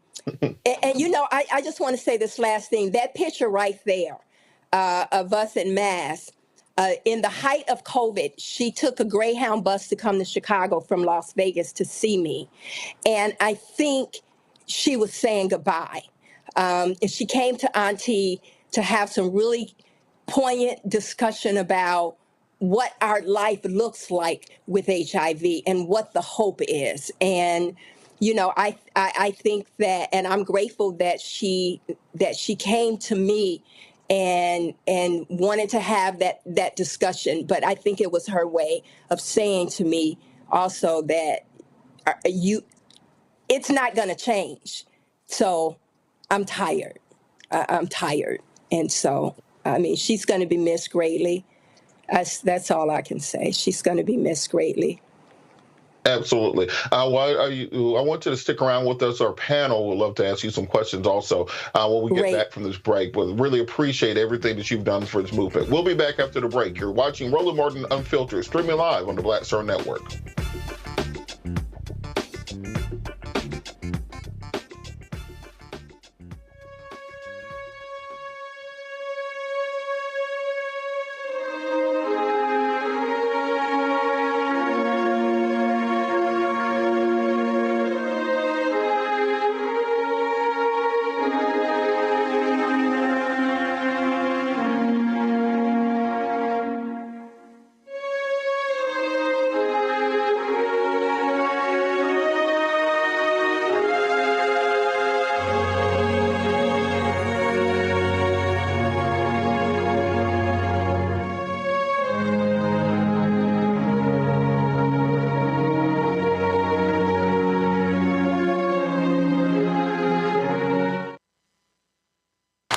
just want to say this last thing. That picture right there of us in Mass, in the height of COVID, she took a Greyhound bus to come to Chicago from Las Vegas to see me. And I think she was saying goodbye. And she came to Auntie to have some really poignant discussion about what our life looks like with HIV and what the hope is. And, I think that, and I'm grateful that she came to me and wanted to have that discussion. But I think it was her way of saying to me also that it's not going to change. So I'm tired. I'm tired. And so, she's going to be missed greatly. That's all I can say. She's going to be missed greatly. Absolutely. I want you to stick around with us. Our panel would love to ask you some questions also when we get back from this break. But really appreciate everything that you've done for this movement. We'll be back after the break. You're watching Roland Martin Unfiltered, streaming live on the Black Star Network.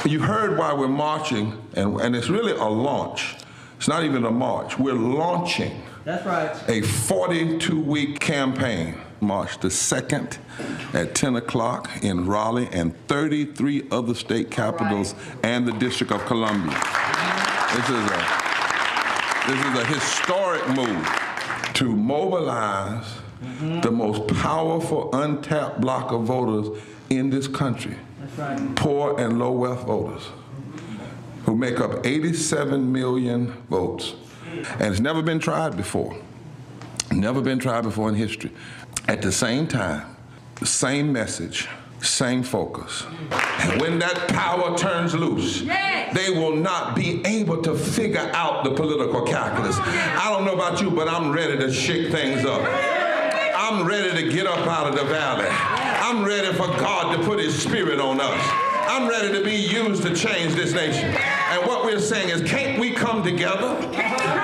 You heard why we're marching, and it's really a launch. It's not even a march. We're launching. That's right. A 42-week campaign. March the 2nd at 10 o'clock in Raleigh and 33 other state capitals and the District of Columbia. This is a historic move to mobilize the most powerful untapped block of voters in this country. That's right. Poor and low wealth voters who make up 87 million votes. And it's never been tried before. Never been tried before in history. At the same time, the same message, same focus. And when that power turns loose, they will not be able to figure out the political calculus. I don't know about you, but I'm ready to shake things up. I'm ready to get up out of the valley. I'm ready for God to put his spirit on us. I'm ready to be used to change this nation. And what we're saying is, can't we come together?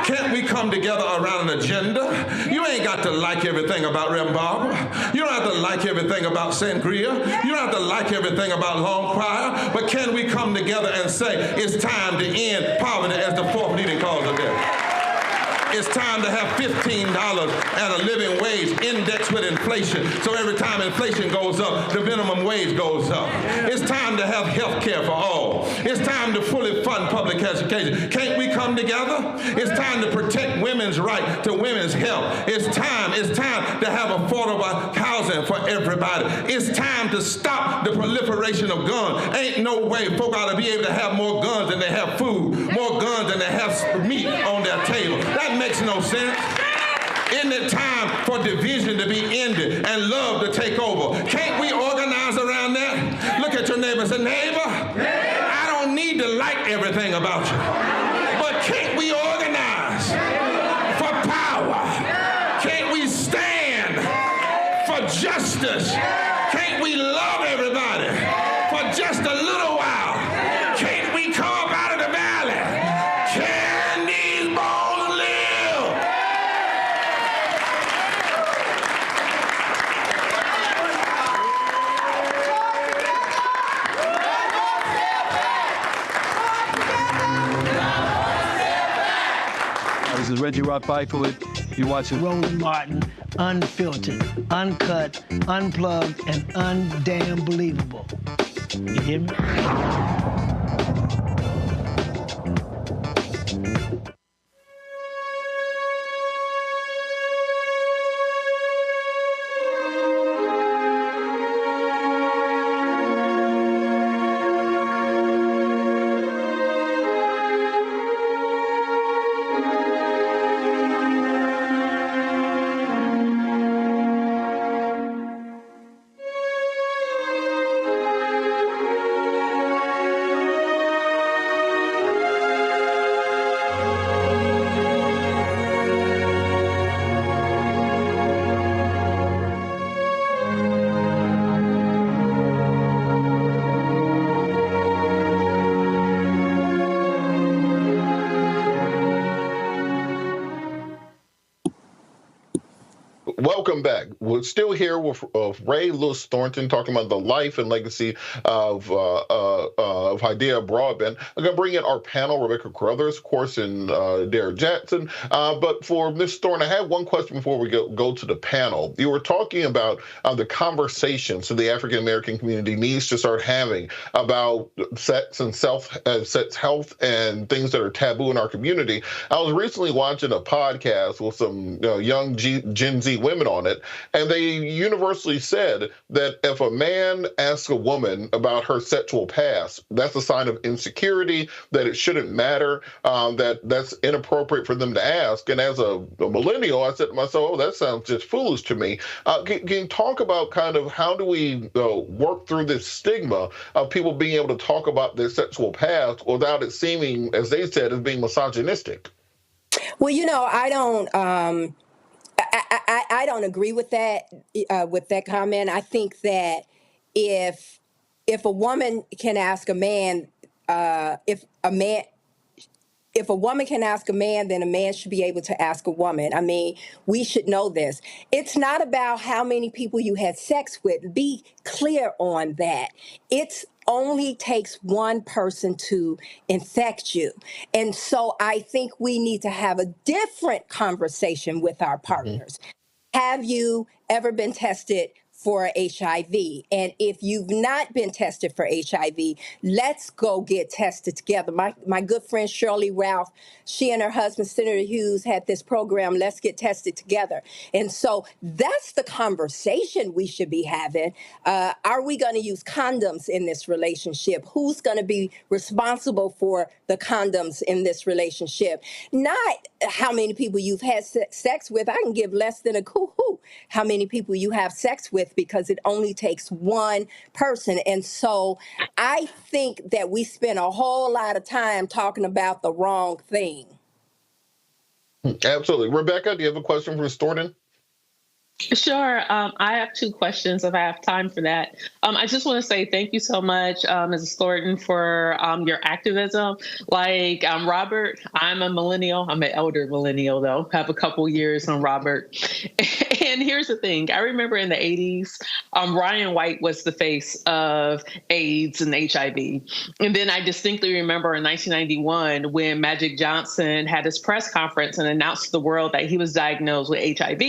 Can't we come together around an agenda? You ain't got to like everything about Reverend Barber. You don't have to like everything about Sangria. You don't have to like everything about Long Choir. But can we come together and say, it's time to end poverty as the fourth leading cause of death? It's time to have $15 and a living wage indexed with inflation. So every time inflation goes up, the minimum wage goes up. It's time to have health care for all. It's time to fully fund public education. Can't we come together? It's time to protect women's right to women's health. It's time to have affordable housing for everybody. It's time to stop the proliferation of guns. Ain't no way folk ought to be able to have more guns than they have food, more guns than they have meat on their table. That makes no sense. Isn't it time for division to be ended and love to take over? Can't we organize around that? Look at your neighbor and say, neighbor, I don't need to like everything about you, but can't we organize for power? Can't we stand for justice? Can't we love everybody for just a little while? Can't we come up out of the valley? Can these bones live? This is Reggie Rock Byford. You're watching Roland Martin, unfiltered, uncut, unplugged, and undamn believable. You hear me? Welcome back. We're still here with Rae Lewis-Thornton talking about the life and legacy of Hydeia Broadbent. I'm going to bring in our panel, Rebecca Carruthers, of course, and Derek Jackson. But for Ms. Thornton, I have one question before we go to the panel. You were talking about the conversations that the African-American community needs to start having about sex and sex health and things that are taboo in our community. I was recently watching a podcast with some young Gen Z women on it, and they universally said that if a man asks a woman about her sexual past, that's a sign of insecurity, that it shouldn't matter, that's inappropriate for them to ask. And as a millennial, I said to myself, oh, that sounds just foolish to me. Can you talk about kind of how do we work through this stigma of people being able to talk about their sexual past without it seeming, as they said, as being misogynistic? Well, I don't. I don't agree with that comment. I think that if a woman can ask a man, if a woman can ask a man, then a man should be able to ask a woman. I mean, we should know this. It's not about how many people you had sex with. Be clear on that. It's only takes one person to infect you. And so I think we need to have a different conversation with our partners. Have you ever been tested for HIV? And if you've not been tested for HIV, let's go get tested together. My good friend Shirley Ralph, she and her husband, Senator Hughes, had this program, Let's Get Tested Together. And so that's the conversation we should be having. Are we going to use condoms in this relationship? Who's going to be responsible for the condoms in this relationship? Not how many people you've had sex with. I can give less than a hoo-hoo how many people you have sex with. with, because it only takes one person. And so I think that we spend a whole lot of time talking about the wrong thing. Absolutely. Rebecca, do you have a question for Thornton? Sure. I have two questions if I have time for that. I just want to say thank you so much, Mrs. Thornton, for your activism. Like Robert, I'm a millennial. I'm an elder millennial, though. Have a couple years on Robert. And here's the thing. I remember in the 80s, Ryan White was the face of AIDS and HIV. And then I distinctly remember in 1991 when Magic Johnson had his press conference and announced to the world that he was diagnosed with HIV.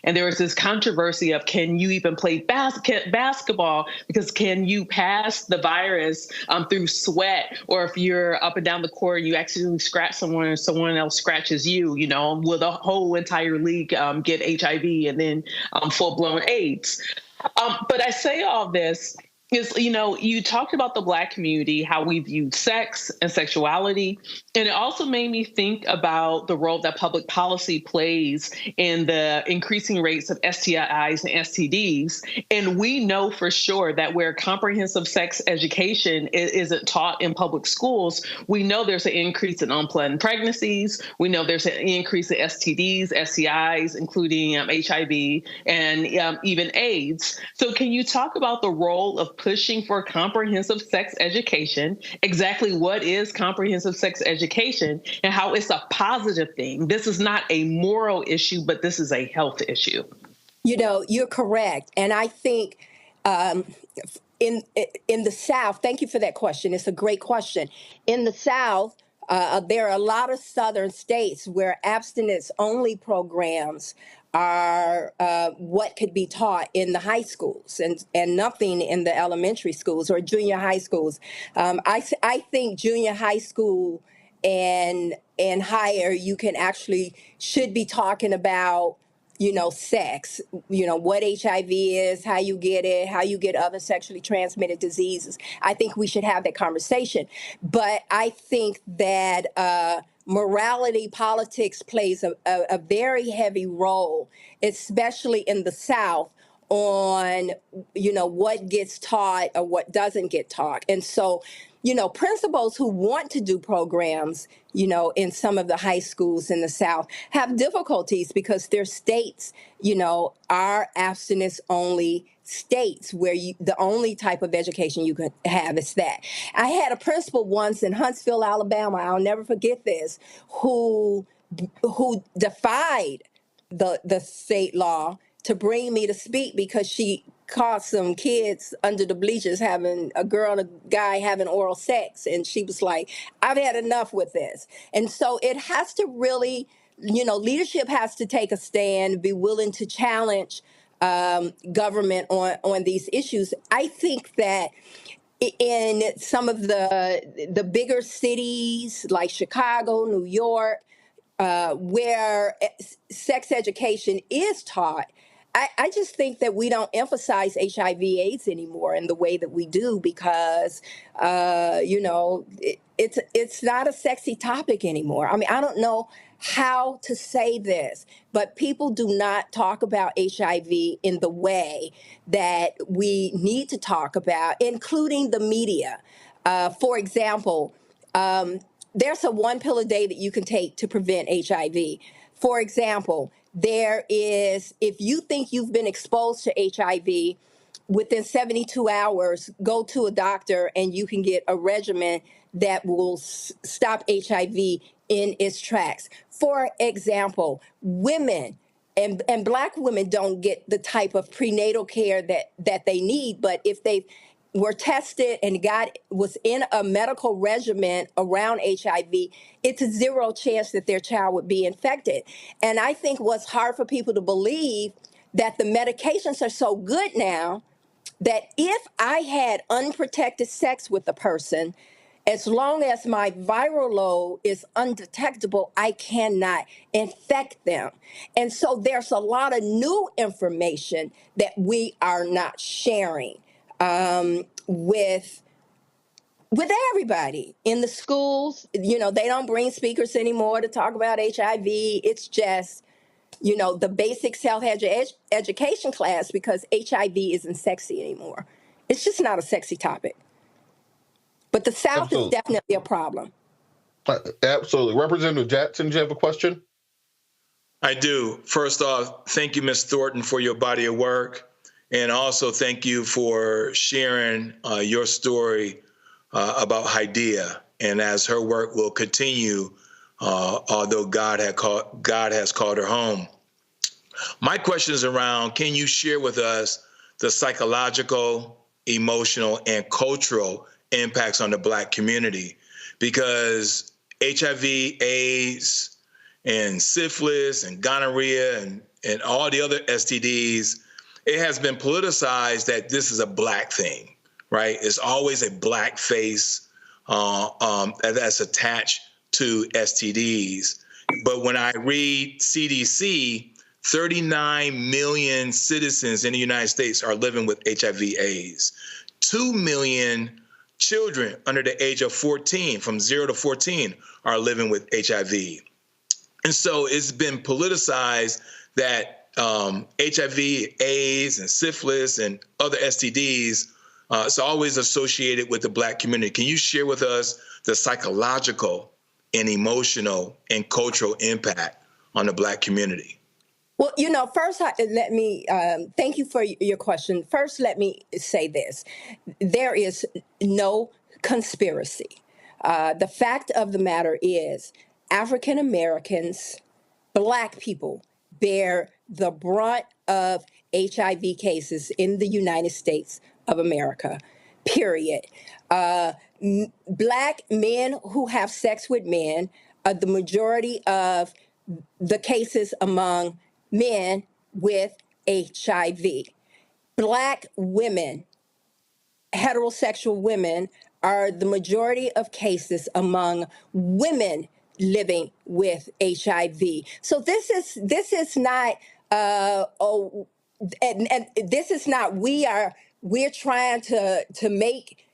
And there was this controversy of, can you even play basketball? Because can you pass the virus through sweat? Or if you're up and down the court and you accidentally scratch someone and someone else scratches you, will the whole entire league get HIV and then full-blown AIDS? But I say all this is, you talked about the Black community, how we viewed sex and sexuality. And it also made me think about the role that public policy plays in the increasing rates of STIs and STDs. And we know for sure that where comprehensive sex education isn't taught in public schools, we know there's an increase in unplanned pregnancies. We know there's an increase in STDs, STIs, including HIV and even AIDS. So can you talk about the role of pushing for comprehensive sex education, exactly what is comprehensive sex education, and how it's a positive thing? This is not a moral issue, but this is a health issue. You're correct. And I think in the South, thank you for that question. It's a great question. In the South, there are a lot of Southern states where abstinence-only programs are what could be taught in the high schools and nothing in the elementary schools or junior high schools. I think junior high school and higher, you should be talking about sex, what HIV is, how you get it, how you get other sexually transmitted diseases. I think we should have that conversation. But I think that morality politics plays a very heavy role, especially in the South, on, what gets taught or what doesn't get taught. And so, principals who want to do programs, in some of the high schools in the South have difficulties because their states, are abstinence-only states where the only type of education you could have is that. I had a principal once in Huntsville, Alabama, I'll never forget this, who defied the state law to bring me to speak because she caught some kids under the bleachers having a girl and a guy having oral sex. And she was like, I've had enough with this. And so it has to really, leadership has to take a stand, be willing to challenge government on these issues. I think that in some of the bigger cities like Chicago, New York, where sex education is taught, I just think that we don't emphasize HIV/AIDS anymore in the way that we do because, it's not a sexy topic anymore. I mean, I don't know how to say this, but people do not talk about HIV in the way that we need to talk about, including the media. For example, there's a 1 pill a day that you can take to prevent HIV. For example, there is, if you think you've been exposed to HIV, within 72 hours, go to a doctor and you can get a regimen that will stop HIV in its tracks. For example, women and Black women don't get the type of prenatal care that they need, but if they were tested and was in a medical regimen around HIV, it's a 0 chance that their child would be infected. And I think what's hard for people to believe that the medications are so good now that if I had unprotected sex with a person, as long as my viral load is undetectable, I cannot infect them. And so there's a lot of new information that we are not sharing with everybody in the schools. They don't bring speakers anymore to talk about HIV. It's just the basic health education class because HIV isn't sexy anymore. It's just not a sexy topic. But the South is definitely a problem. Absolutely. Representative Jackson, do you have a question? I do. First off, thank you, Ms. Thornton, for your body of work. And also thank you for sharing your story about Hydeia. And as her work will continue, although God has called her home. My question is around, can you share with us the psychological, emotional, and cultural impacts on the Black community? Because HIV, AIDS, and syphilis, and gonorrhea, and all the other STDs, it has been politicized that this is a Black thing, right? It's always a Black face that's attached to STDs. But when I read CDC, 39 million citizens in the United States are living with HIV/AIDS. 2 million children under the age of 14, from 0 to 14, are living with HIV. And so it's been politicized that HIV, AIDS, and syphilis, and other STDs, it's always associated with the Black community. Can you share with us the psychological and emotional and cultural impact on the Black community? Well, first, let me thank you for your question. First, let me say this. There is no conspiracy. The fact of the matter is African Americans, Black people, bear the brunt of HIV cases in the United States of America, period. Black men who have sex with men are the majority of the cases among men with HIV. Black women, heterosexual women, are the majority of cases among women living with HIV. So this is not and this is not we're trying to make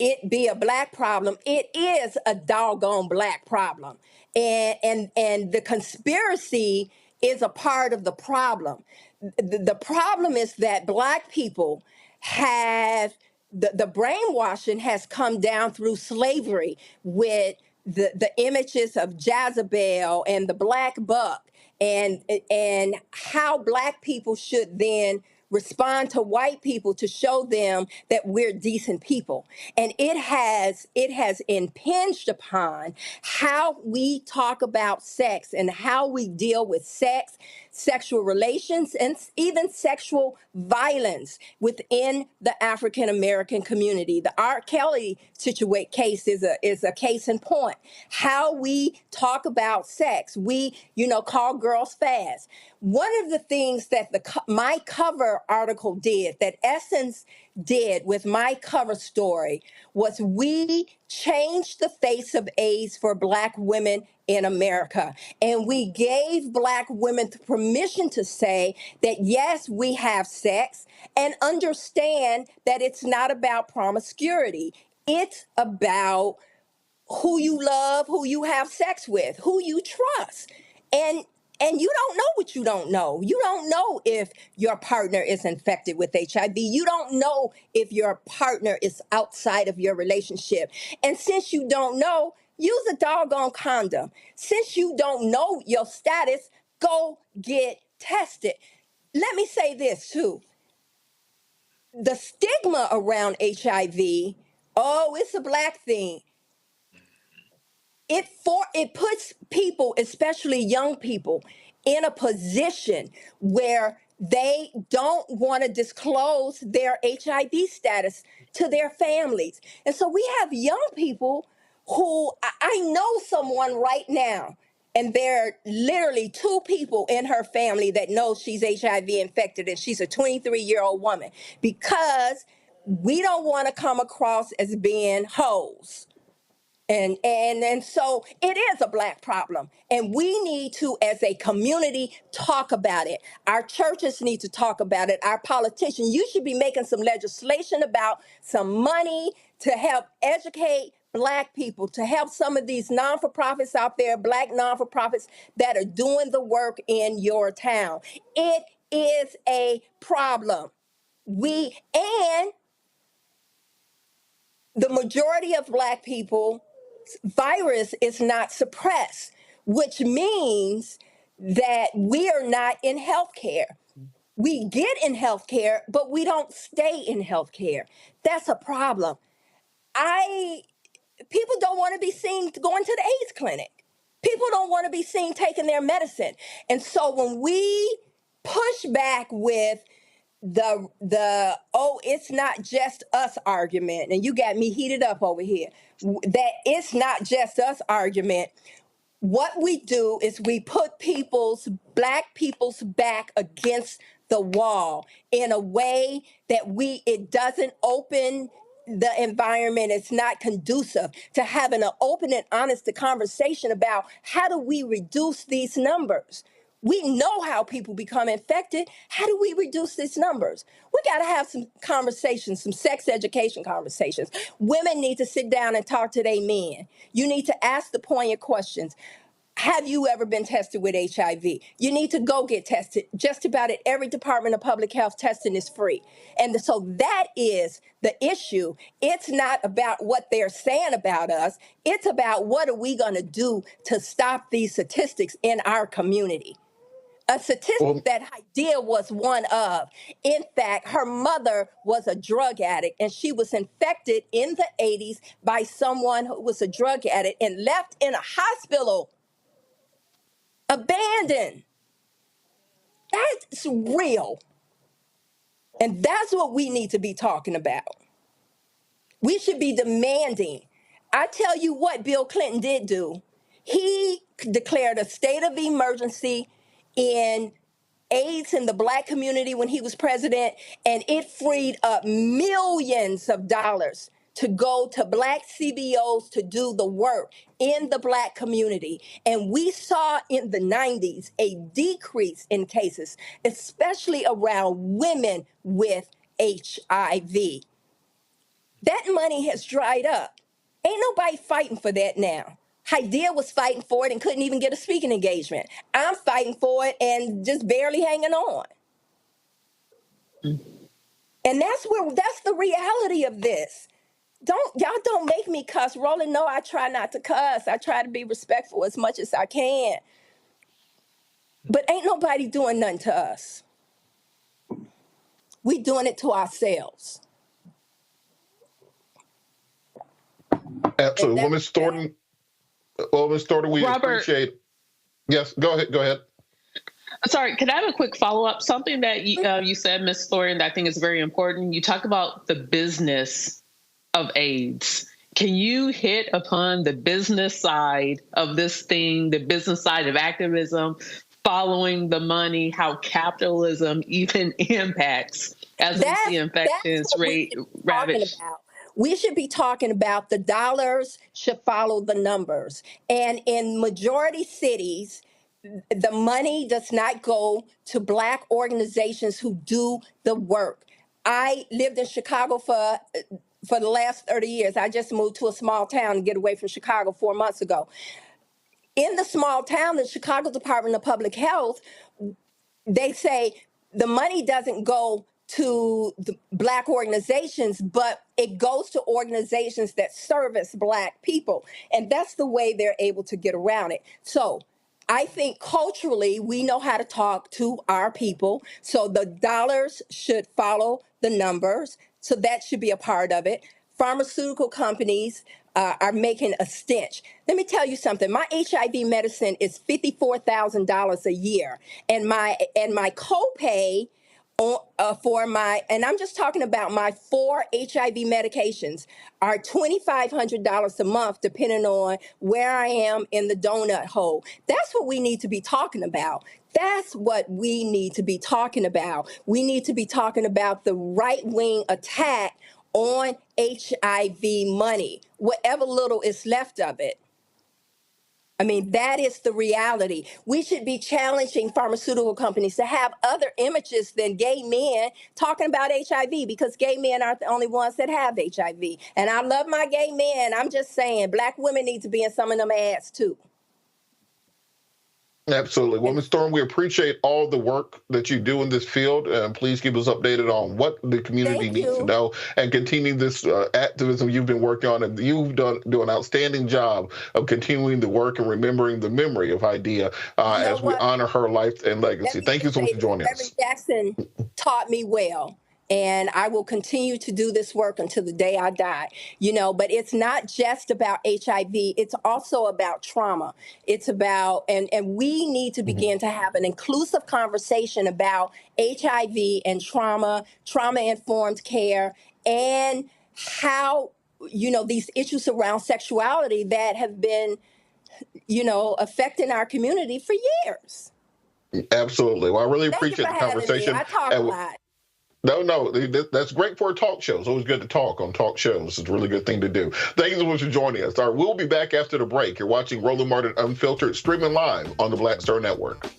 it be a Black problem. It is a doggone Black problem. And the conspiracy is a part of the problem. The problem is that Black people have, the brainwashing has come down through slavery with the images of Jezebel and the black buck and how Black people should then respond to white people to show them that we're decent people. And it has impinged upon how we talk about sex and how we deal with sex, sexual relations, and even sexual violence within the African American community. The R. Kelly case is a case in point. How we talk about sex, we call girls fast. One of the things that my cover article did, that Essence did with my cover story, was we changed the face of AIDS for Black women in America. And we gave Black women the permission to say that, yes, we have sex, and understand that it's not about promiscuity. It's about who you love, who you have sex with, who you trust. And you don't know what you don't know. You don't know if your partner is infected with HIV. You don't know if your partner is outside of your relationship. And since you don't know, use a doggone condom. Since you don't know your status, go get tested. Let me say this too. The stigma around HIV, oh, it's a Black thing. It puts people, especially young people, in a position where they don't want to disclose their HIV status to their families. And so we have young people who, I know someone right now, and there are literally 2 people in her family that know she's HIV infected, and she's a 23-year-old woman, because we don't want to come across as being hoes. And so it is a Black problem. And we need to, as a community, talk about it. Our churches need to talk about it. Our politicians, you should be making some legislation about some money to help educate Black people, to help some of these non-for-profits out there, Black non-for-profits that are doing the work in your town. It is a problem. And the majority of Black people, virus is not suppressed, which means that we are not in healthcare. We get in healthcare, but we don't stay in healthcare. That's a problem. People don't want to be seen going to the AIDS clinic. People don't want to be seen taking their medicine. And so when we push back with the oh, it's not just us argument, and you got me heated up over here, that it's not just us argument, what we do is we put Black people's back against the wall in a way that it doesn't open the environment. It's not conducive to having an open and honest conversation about how do we reduce these numbers. We know how people become infected. How do we reduce these numbers? We got to have some conversations, some sex education conversations. Women need to sit down and talk to their men. You need to ask the poignant questions. Have you ever been tested with HIV? You need to go get tested. Just about at every Department of Public Health, testing is free. And so that is the issue. It's not about what they're saying about us. It's about what are we going to do to stop these statistics in our community. A statistic that Hydeia was one of. In fact, her mother was a drug addict, and she was infected in the 80s by someone who was a drug addict and left in a hospital, abandoned. That's real. And that's what we need to be talking about. We should be demanding. I tell you what Bill Clinton did do. He declared a state of emergency in AIDS in the Black community when he was president, and it freed up millions of dollars to go to Black CBOs to do the work in the Black community. And we saw in the 90s a decrease in cases, especially around women with HIV. That money has dried up. Ain't nobody fighting for that now. Hydeia was fighting for it and couldn't even get a speaking engagement. I'm fighting for it and just barely hanging on. And that's the reality of this. Y'all don't make me cuss. Roland, no, I try not to cuss. I try to be respectful as much as I can. But ain't nobody doing nothing to us. We doing it to ourselves. Absolutely. Well, Ms. Thornton, we Robert, appreciate. Yes, go ahead. Sorry, can I have a quick follow-up? Something that you said, Ms. Thornton, that I think is very important. You talk about the business of AIDS. Can you hit upon the business side of this thing, the business side of activism, following the money, how capitalism even impacts as we see infections rate ravage? We should be talking about the dollars should follow the numbers. And in majority cities, the money does not go to Black organizations who do the work. I lived in Chicago for the last 30 years. I just moved to a small town to get away from Chicago 4 months ago. In the small town, the Chicago Department of Public Health, they say the money doesn't go to the Black organizations, but it goes to organizations that service Black people. And that's the way they're able to get around it. So I think culturally, we know how to talk to our people. So the dollars should follow the numbers. So that should be a part of it. Pharmaceutical companies are making a stench. Let me tell you something. My HIV medicine is $54,000 a year. And my copay and I'm just talking about my 4 HIV medications, are $2,500 a month, depending on where I am in the donut hole. That's what we need to be talking about. That's what we need to be talking about. We need to be talking about the right-wing attack on HIV money, whatever little is left of it. I mean, that is the reality. We should be challenging pharmaceutical companies to have other images than gay men talking about HIV, because gay men aren't the only ones that have HIV. And I love my gay men. I'm just saying, Black women need to be in some of them ads too. Absolutely. Well, Ms. Thorne, we appreciate all the work that you do in this field. And please keep us updated on what the community needs to know, and continue this activism you've been working on. And you've do an outstanding job of continuing the work and remembering the memory of Hydeia as we honor her life and legacy. Thank you so much for joining us. Reverend Jackson taught me well. And I will continue to do this work until the day I die, but it's not just about HIV. It's also about trauma. It's about, and we need to begin to have an inclusive conversation about HIV and trauma-informed care, and how, these issues around sexuality that have been, affecting our community for years. Absolutely. Well, I really appreciate the conversation. I talk a lot. No, that's great for a talk show. It's always good to talk on talk shows. It's a really good thing to do. Thank you so much for joining us. All right, we'll be back after the break. You're watching Roland Martin Unfiltered, streaming live on the Black Star Network.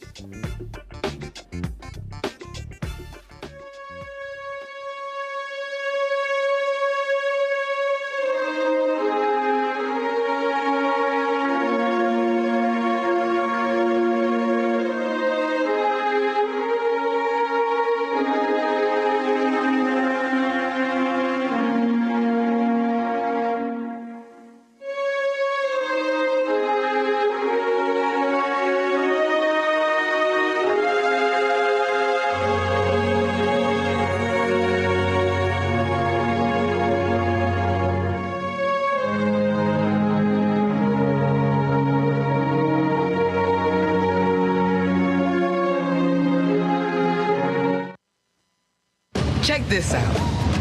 Check this out.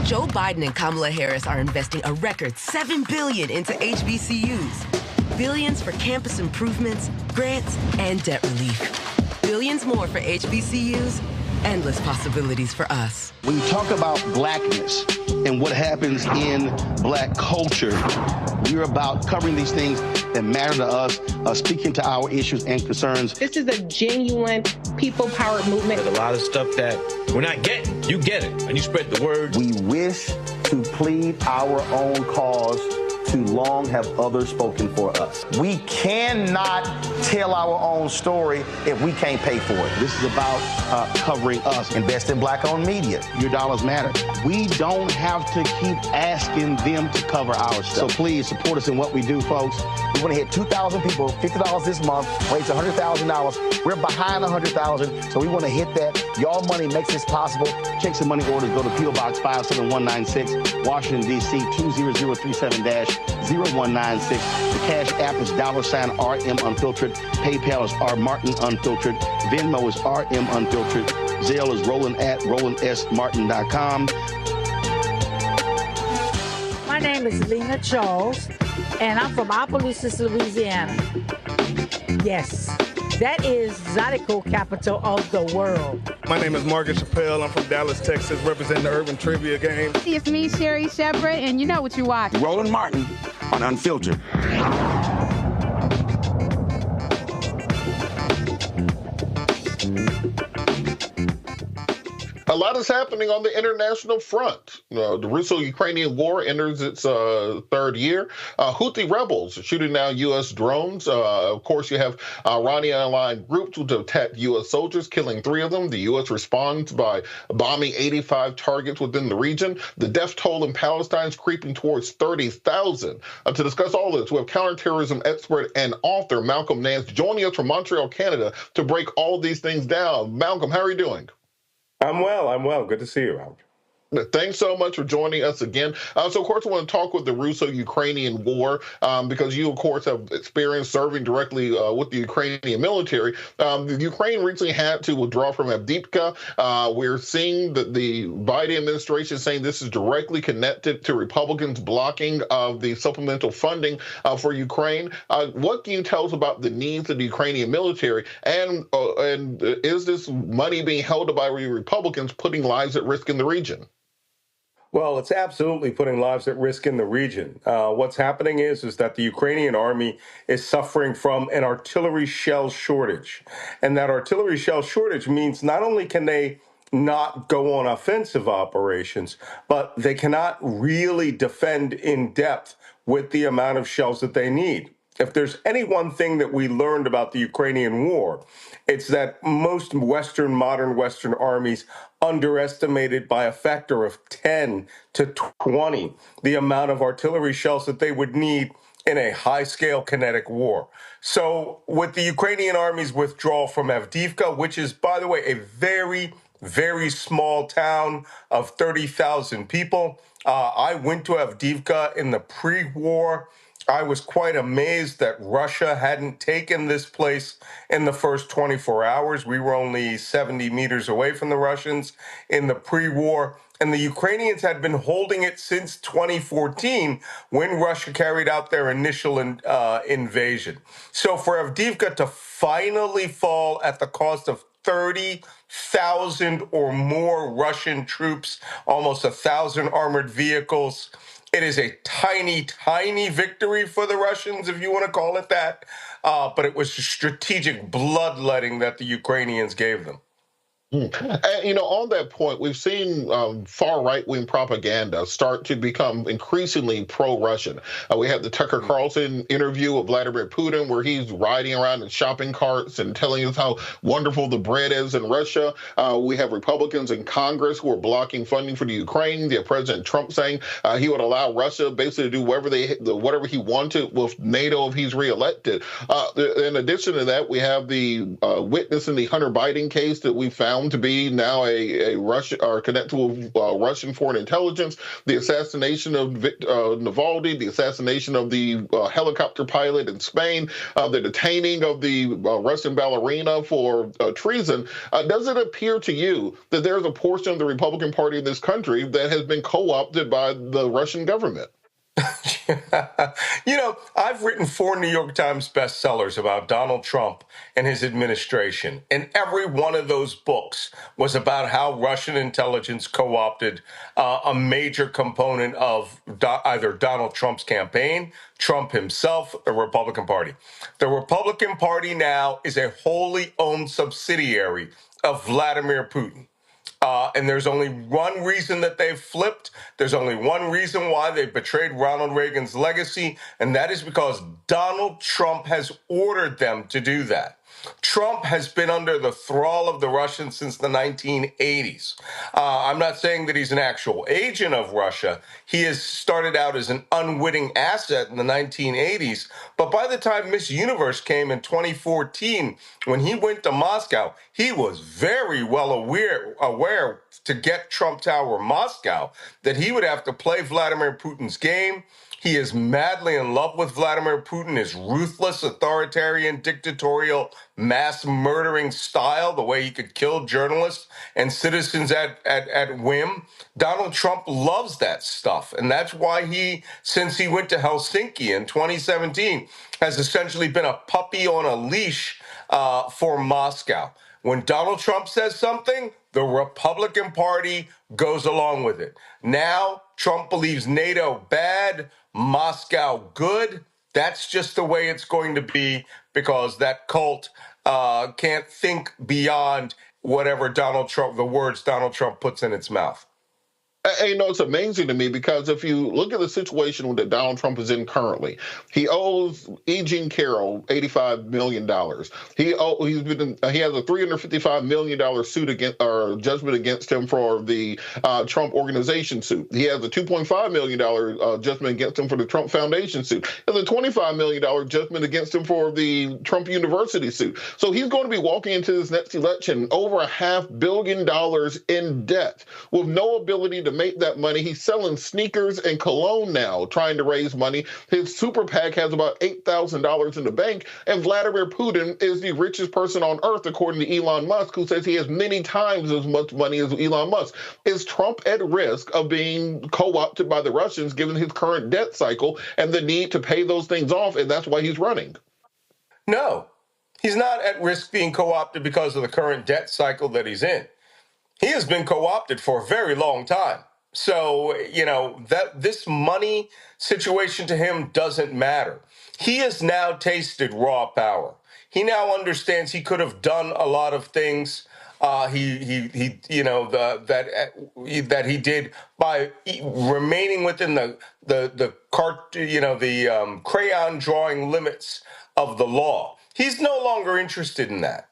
Joe Biden and Kamala Harris are investing a record $7 billion into HBCUs. Billions for campus improvements, grants, and debt relief. Billions more for HBCUs. Endless possibilities for us. When you talk about blackness and what happens in black culture, we're about covering these things that matter to us, speaking to our issues and concerns. This is a genuine people-powered movement. There's a lot of stuff that we're not getting. You get it, and you spread the word. We wish to plead our own cause. Too long have others spoken for us. We cannot tell our own story if we can't pay for it. This is about covering us. Invest in black-owned media. Your dollars matter. We don't have to keep asking them to cover our stuff. So please support us in what we do, folks. We want to hit 2,000 people, $50 this month, raise $100,000. We're behind $100,000, so we want to hit that. Y'all money makes this possible. Checks and money orders go to P.O. Box 57196, Washington, D.C. 20037-0196. The Cash App is $RM Unfiltered. PayPal is R Martin Unfiltered. Venmo is RM Unfiltered. Zelle is Roland at RolandSMartin.com. My name is Lena Charles, and I'm from Opelousas, Louisiana. Yes, that is Zydeco capital of the world. My name is Margaret Chappelle. I'm from Dallas, Texas, representing the Urban Trivia Game. It's me, Sherry Shepard, and you know what you watch. Roland Martin on Unfiltered. A lot is happening on the international front. The Russo-Ukrainian war enters its third year. Houthi rebels shooting down U.S. drones. Of course, you have Iranian-aligned groups who attacked U.S. soldiers, killing 3 of them. The U.S. responds by bombing 85 targets within the region. The death toll in Palestine is creeping towards 30,000. To discuss all this, we have counterterrorism expert and author Malcolm Nance joining us from Montreal, Canada, to break all these things down. Malcolm, how are you doing? I'm well. Good to see you, Robert. Thanks so much for joining us again. So, of course, I want to talk with the Russo-Ukrainian war because you, of course, have experience serving directly with the Ukrainian military. The Ukraine recently had to withdraw from Avdiivka. We're seeing that the Biden administration saying this is directly connected to Republicans blocking of the supplemental funding for Ukraine. What can you tell us about the needs of the Ukrainian military? And is this money being held by Republicans putting lives at risk in the region? Well, it's absolutely putting lives at risk in the region. What's happening is that the Ukrainian army is suffering from an artillery shell shortage. And that artillery shell shortage means not only can they not go on offensive operations, but they cannot really defend in depth with the amount of shells that they need. If there's any one thing that we learned about the Ukrainian war, it's that most modern Western armies underestimated by a factor of 10 to 20 the amount of artillery shells that they would need in a high-scale kinetic war. So with the Ukrainian army's withdrawal from Avdiivka, which is, by the way, a very, very small town of 30,000 people, I went to Avdiivka in the pre-war. I was quite amazed that Russia hadn't taken this place in the first 24 hours. We were only 70 meters away from the Russians in the pre-war. And the Ukrainians had been holding it since 2014 when Russia carried out their initial invasion. So for Avdiivka to finally fall at the cost of 30,000 or more Russian troops, almost 1,000 armored vehicles, it is a tiny, tiny victory for the Russians, if you want to call it that. But it was strategic bloodletting that the Ukrainians gave them. And, on that point, we've seen far right-wing propaganda start to become increasingly pro-Russian. We had the Tucker Carlson interview with Vladimir Putin, where he's riding around in shopping carts and telling us how wonderful the bread is in Russia. We have Republicans in Congress who are blocking funding for the Ukraine. You have President Trump saying he would allow Russia basically to do whatever he wanted with NATO if he's reelected. In addition to that, we have the witness in the Hunter Biden case that we found to be now a Russian or connected with Russian foreign intelligence, the assassination of Navalny, the assassination of the helicopter pilot in Spain, the detaining of the Russian ballerina for treason. Does it appear to you that there's a portion of the Republican Party in this country that has been co-opted by the Russian government? I've written 4 New York Times bestsellers about Donald Trump and his administration, and every one of those books was about how Russian intelligence co-opted a major component of either Donald Trump's campaign, Trump himself, the Republican Party. The Republican Party now is a wholly owned subsidiary of Vladimir Putin. And there's only one reason that they've flipped. There's only one reason why they betrayed Ronald Reagan's legacy, and that is because Donald Trump has ordered them to do that. Trump has been under the thrall of the Russians since the 1980s. I'm not saying that he's an actual agent of Russia. He has started out as an unwitting asset in the 1980s. But by the time Miss Universe came in 2014, when he went to Moscow, he was very well aware to get Trump Tower Moscow that he would have to play Vladimir Putin's game. He is madly in love with Vladimir Putin, his ruthless, authoritarian, dictatorial, mass murdering style, the way he could kill journalists and citizens at whim. Donald Trump loves that stuff. And that's why since he went to Helsinki in 2017, has essentially been a puppy on a leash for Moscow. When Donald Trump says something, the Republican Party goes along with it. Now, Trump believes NATO bad, Moscow good. That's just the way it's going to be because that cult can't think beyond whatever the words Donald Trump puts in its mouth. It's amazing to me because if you look at the situation that Donald Trump is in currently, he owes E. Jean Carroll $85 million. He has a $355 million suit judgment against him for the Trump Organization suit. He has a $2.5 million judgment against him for the Trump Foundation suit. He has a $25 million judgment against him for the Trump University suit. So he's going to be walking into this next election over $500 million in debt with no ability to make that money. He's selling sneakers and cologne now, trying to raise money. His super PAC has about $8,000 in the bank, and Vladimir Putin is the richest person on earth, according to Elon Musk, who says he has many times as much money as Elon Musk. Is Trump at risk of being co-opted by the Russians, given his current debt cycle and the need to pay those things off, and that's why he's running? No, he's not at risk being co-opted because of the current debt cycle that he's in. He has been co-opted for a very long time. So, that this money situation to him doesn't matter. He has now tasted raw power. He now understands he could have done a lot of things. That he did by remaining within the crayon drawing limits of the law. He's no longer interested in that.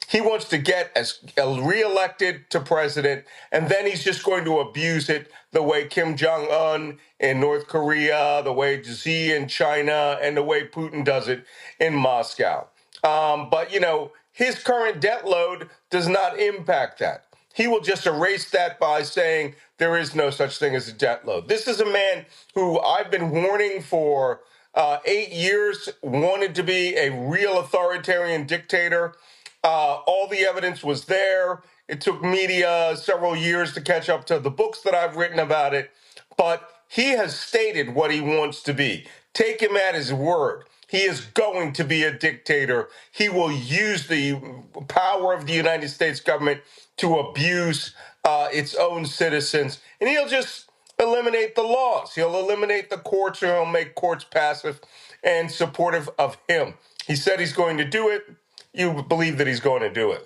He wants to get reelected to president, and then he's just going to abuse it the way Kim Jong-un in North Korea, the way Xi in China, and the way Putin does it in Moscow. But his current debt load does not impact that. He will just erase that by saying there is no such thing as a debt load. This is a man who I've been warning for 8 years, wanted to be a real authoritarian dictator. All the evidence was there. It took media several years to catch up to the books that I've written about it. But he has stated what he wants to be. Take him at his word. He is going to be a dictator. He will use the power of the United States government to abuse its own citizens. And he'll just eliminate the laws. He'll eliminate the courts, or he'll make courts passive and supportive of him. He said he's going to do it. You believe that he's going to do it.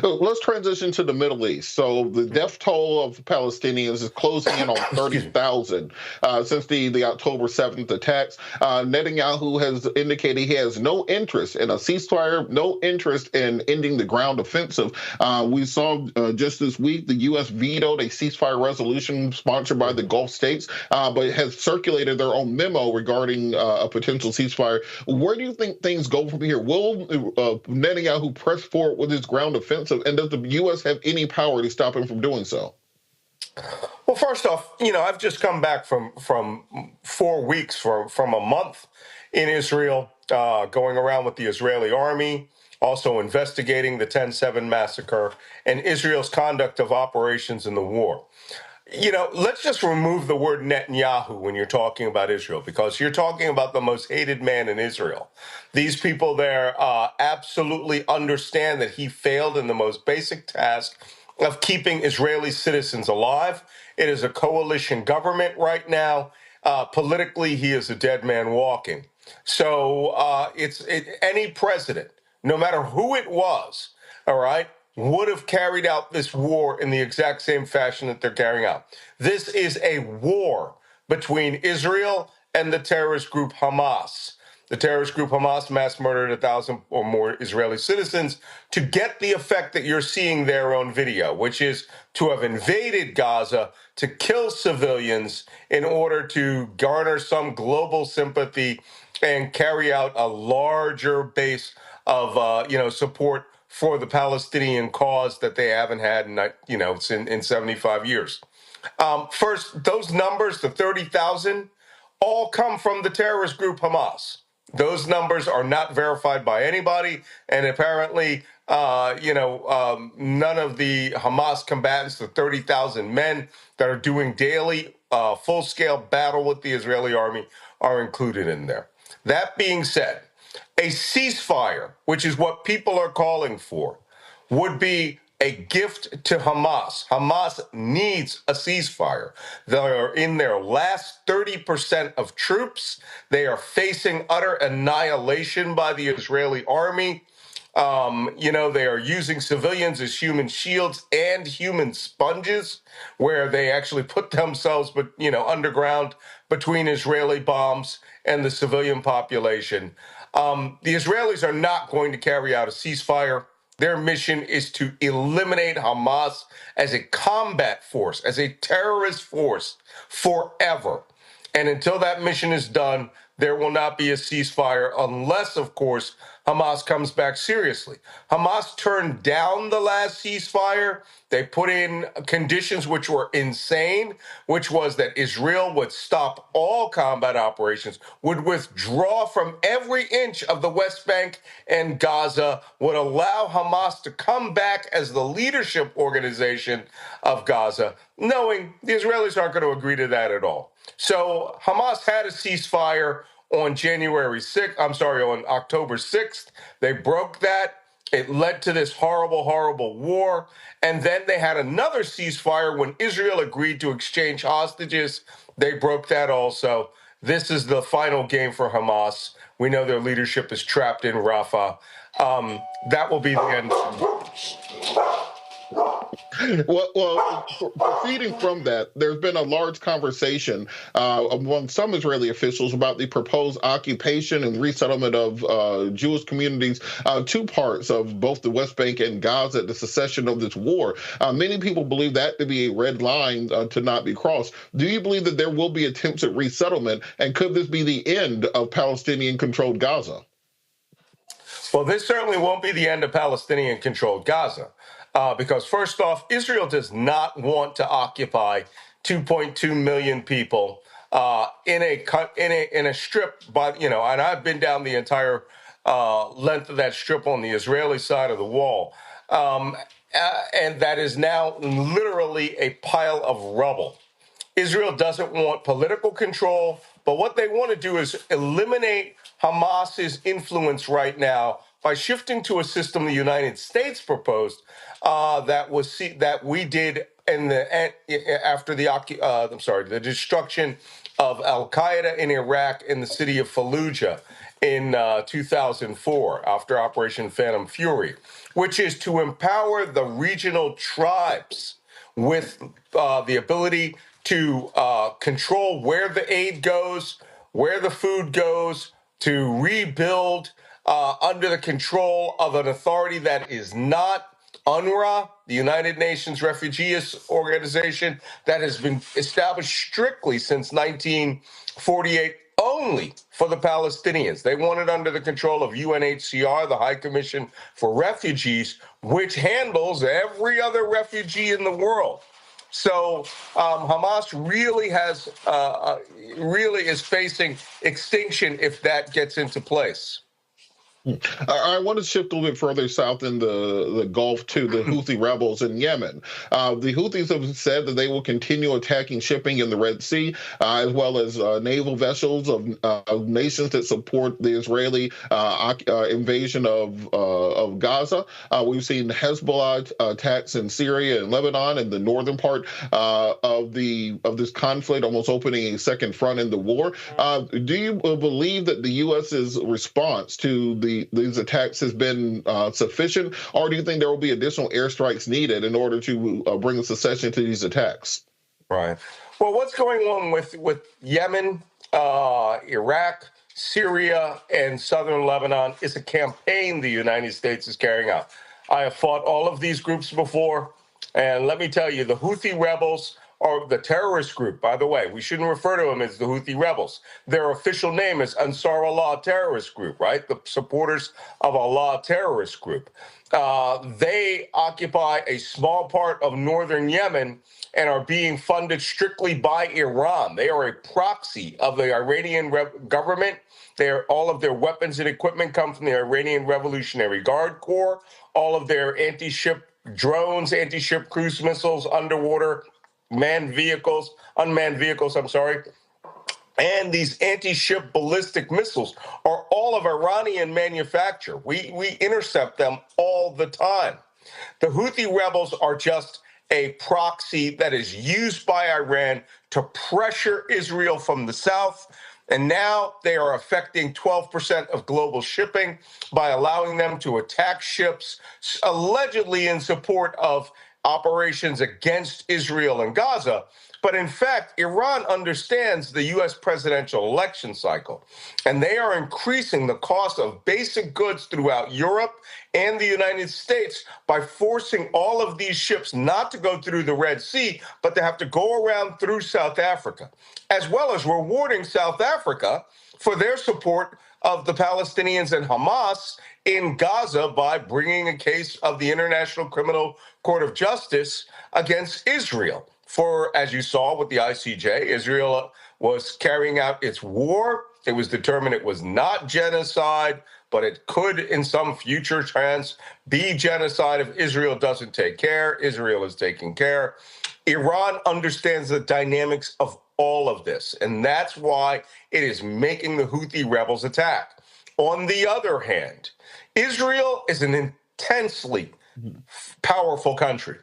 Let's transition to the Middle East. So the death toll of Palestinians is closing in on 30,000 since the October 7th attacks. Netanyahu has indicated he has no interest in a ceasefire, no interest in ending the ground offensive. We saw just this week the U.S. vetoed a ceasefire resolution sponsored by the Gulf states, but has circulated their own memo regarding a potential ceasefire. Where do you think things go from here? Will Netanyahu press forward with his ground offensive, and does the U.S. have any power to stop him from doing so? Well, first off, I've just come back from 4 weeks from a month in Israel, going around with the Israeli army, also investigating the 10/7 massacre and Israel's conduct of operations in the war. Let's just remove the word Netanyahu when you're talking about Israel, because you're talking about the most hated man in Israel. These people there absolutely understand that he failed in the most basic task of keeping Israeli citizens alive. It is a coalition government right now. Politically, he is a dead man walking. So any president, no matter who it was, all right, would have carried out this war in the exact same fashion that they're carrying out. This is a war between Israel and the terrorist group Hamas. The terrorist group Hamas mass murdered 1,000 or more Israeli citizens to get the effect that you're seeing there on video, which is to have invaded Gaza to kill civilians in order to garner some global sympathy and carry out a larger base of support for the Palestinian cause that they haven't had in 75 years. First, those numbers, the 30,000, all come from the terrorist group Hamas. Those numbers are not verified by anybody, and apparently, none of the Hamas combatants, the 30,000 men that are doing daily full-scale battle with the Israeli army, are included in there. That being said, a ceasefire, which is what people are calling for, would be a gift to Hamas. Hamas needs a ceasefire. They are in their last 30% of troops. They are facing utter annihilation by the Israeli army. They are using civilians as human shields and human sponges, where they actually put themselves, underground between Israeli bombs and the civilian population. The Israelis are not going to carry out a ceasefire. Their mission is to eliminate Hamas as a combat force, as a terrorist force forever. And until that mission is done, there will not be a ceasefire unless, of course, Hamas comes back seriously. Hamas turned down the last ceasefire. They put in conditions which were insane, which was that Israel would stop all combat operations, would withdraw from every inch of the West Bank and Gaza, would allow Hamas to come back as the leadership organization of Gaza, knowing the Israelis aren't going to agree to that at all. So Hamas had a ceasefire on October 6th. They broke that. It led to this horrible, horrible war. And then they had another ceasefire when Israel agreed to exchange hostages. They broke that also. This is the final game for Hamas. We know their leadership is trapped in Rafah. That will be the end. Well, proceeding from that, there's been a large conversation among some Israeli officials about the proposed occupation and resettlement of Jewish communities, two parts of both the West Bank and Gaza, the cessation of this war. Many people believe that to be a red line to not be crossed. Do you believe that there will be attempts at resettlement, and could this be the end of Palestinian-controlled Gaza? Well, this certainly won't be the end of Palestinian-controlled Gaza. Because first off, Israel does not want to occupy 2.2 million people in a strip. But and I've been down the entire length of that strip on the Israeli side of the wall, and that is now literally a pile of rubble. Israel doesn't want political control, but what they want to do is eliminate Hamas's influence right now by shifting to a system the United States proposed that we did after the destruction of Al Qaeda in Iraq in the city of Fallujah in 2004 after Operation Phantom Fury, which is to empower the regional tribes with the ability to control where the aid goes, where the food goes, to rebuild under the control of an authority that is not UNRWA, the United Nations Refugee Organization, that has been established strictly since 1948 only for the Palestinians. They want it under the control of UNHCR, the High Commission for Refugees, which handles every other refugee in the world. So Hamas really is facing extinction if that gets into place. I want to shift a little bit further south in the Gulf to the Houthi rebels in Yemen. The Houthis have said that they will continue attacking shipping in the Red Sea, as well as naval vessels of nations that support the Israeli invasion of Gaza. We've seen Hezbollah attacks in Syria and Lebanon and the northern part of this conflict, almost opening a second front in the war. Do you believe that the U.S.'s response to these attacks has been sufficient, or do you think there will be additional airstrikes needed in order to bring a cessation to these attacks? Right. Well, what's going on with Yemen, Iraq, Syria, and southern Lebanon is a campaign the United States is carrying out. I have fought all of these groups before, and let me tell you, the Houthi rebels are the terrorist group. By the way, we shouldn't refer to them as the Houthi rebels. Their official name is Ansar Allah Terrorist Group, right? The supporters of Allah Terrorist Group. They occupy a small part of northern Yemen and are being funded strictly by Iran. They are a proxy of the Iranian government. All of their weapons and equipment come from the Iranian Revolutionary Guard Corps. All of their anti-ship drones, anti-ship cruise missiles, underwater unmanned vehicles, and these anti-ship ballistic missiles are all of Iranian manufacture. We intercept them all the time. The Houthi rebels are just a proxy that is used by Iran to pressure Israel from the south. And now they are affecting 12% of global shipping by allowing them to attack ships, allegedly in support of operations against Israel and Gaza. But in fact, Iran understands the U.S. presidential election cycle, and they are increasing the cost of basic goods throughout Europe and the United States by forcing all of these ships not to go through the Red Sea, but to have to go around through South Africa, as well as rewarding South Africa for their support of the Palestinians and Hamas in Gaza by bringing a case of the International Criminal Court of Justice against Israel. For, as you saw with the ICJ, Israel was carrying out its war. It was determined it was not genocide, but it could, in some future chance, be genocide if Israel doesn't take care. Israel is taking care. Iran understands the dynamics of all of this, and that's why it is making the Houthi rebels attack. On the other hand, Israel is an intensely powerful country.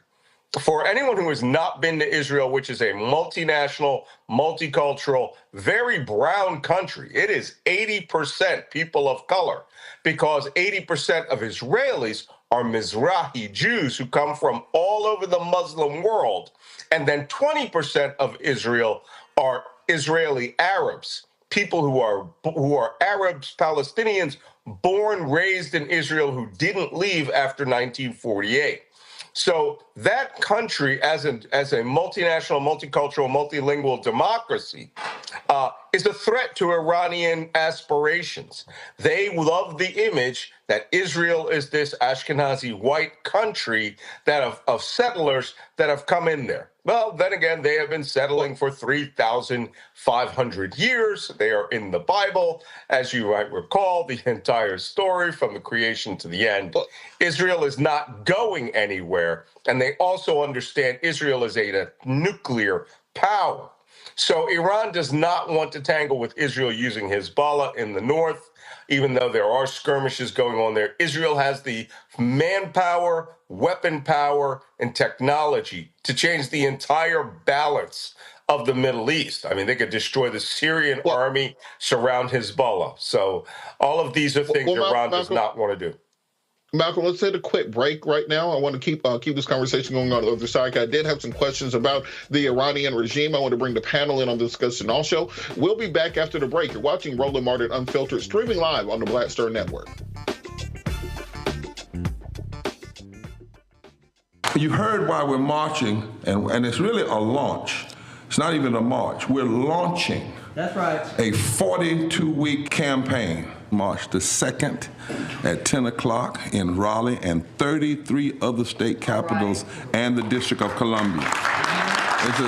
For anyone who has not been to Israel, which is a multinational, multicultural, very brown country, it is 80% people of color, because 80% of Israelis are Mizrahi Jews who come from all over the Muslim world. And then 20% of Israel are Israeli Arabs, people who are Arabs, Palestinians, born, raised in Israel, who didn't leave after 1948. So that country, as a multinational, multicultural, multilingual democracy, is a threat to Iranian aspirations. They love the image that Israel is this Ashkenazi white country that of settlers that have come in there. Well, then again, they have been settling for 3,500 years. They are in the Bible, as you might recall, the entire story from the creation to the end. Israel is not going anywhere, and they also understand Israel is a nuclear power. So Iran does not want to tangle with Israel using Hezbollah in the north, even though there are skirmishes going on there. Israel has the manpower, weapon power, and technology to change the entire balance of the Middle East. I mean, they could destroy the Syrian army, surround Hezbollah. So all of these are things Iran does not want to do. Malcolm, let's take a quick break right now. I want to keep this conversation going on the other side. I did have some questions about the Iranian regime. I want to bring the panel in on the discussion also. We'll be back after the break. You're watching Roland Martin Unfiltered, streaming live on the Black Star Network. You heard why we're marching, and it's really a launch. It's not even a march. We're launching. That's right. A 42-week campaign. March the 2nd at 10 o'clock in Raleigh and 33 other state capitals and the District of Columbia. This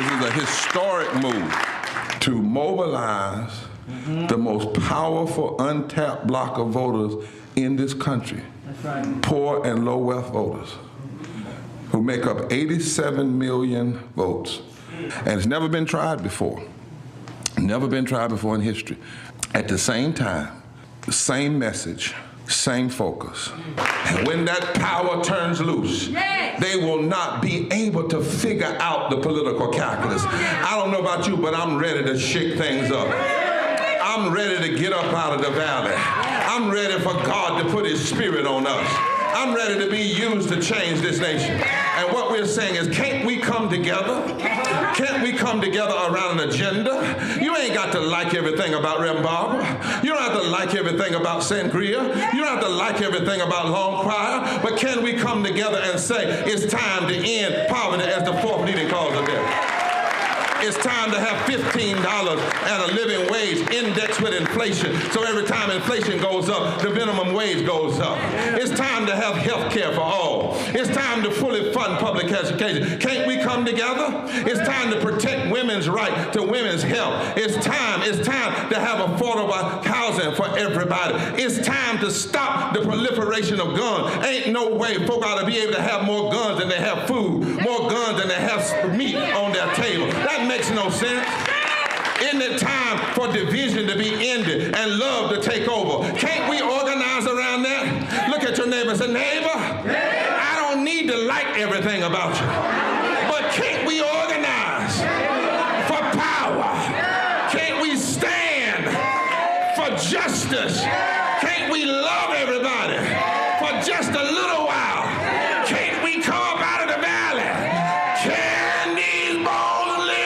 is a historic move to mobilize the most powerful untapped block of voters in this country. That's right. Poor and low wealth voters who make up 87 million votes. And it's never been tried before. Never been tried before in history. At the same time, the same message, same focus. And when that power turns loose, they will not be able to figure out the political calculus. I don't know about you, but I'm ready to shake things up. I'm ready to get up out of the valley. I'm ready for God to put his spirit on us. I'm ready to be used to change this nation. And what we're saying is, can't we come together? Can't we come together around an agenda? You ain't got to like everything about Reverend Barber. You don't have to like everything about Sangria. You don't have to like everything about Long Choir. But can we come together and say, it's time to end poverty as the fourth leading cause of death? It's time to have $15 and a living wage indexed with inflation. So every time inflation goes up, the minimum wage goes up. It's time to have health care for all. It's time to fully fund public education. Can't we come together? It's time to protect women's right to women's health. It's time to have affordable housing for everybody. It's time to stop the proliferation of guns. Ain't no way folk ought to be able to have more guns than they have food, more guns than they have meat on their table. That makes no sense. Isn't it time for division to be ended and love to take over? Can't we organize around that? Look at your neighbor and say, neighbor, I don't need to like everything about you, but can't we organize for power? Can't we stand for justice? Can't we love everybody for just a little while? Can't we come up out of the valley? Can these bones live?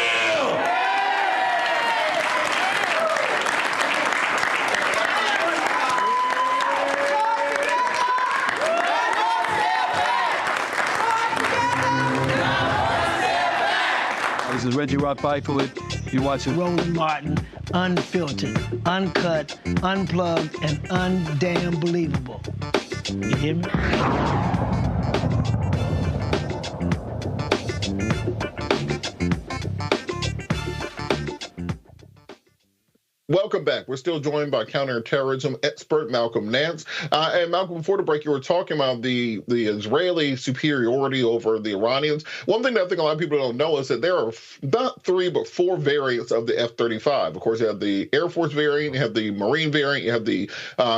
This is Reggie Rock Byford. You're watching Roland Martin Unfiltered, uncut, unplugged, and undamn believable. You hear me? Welcome back. We're still joined by counterterrorism expert Malcolm Nance. And Malcolm, before the break, you were talking about the Israeli superiority over the Iranians. One thing that I think a lot of people don't know is that there are not 3 but 4 variants of the F-35. Of course, you have the Air Force variant, you have the Marine variant, you have the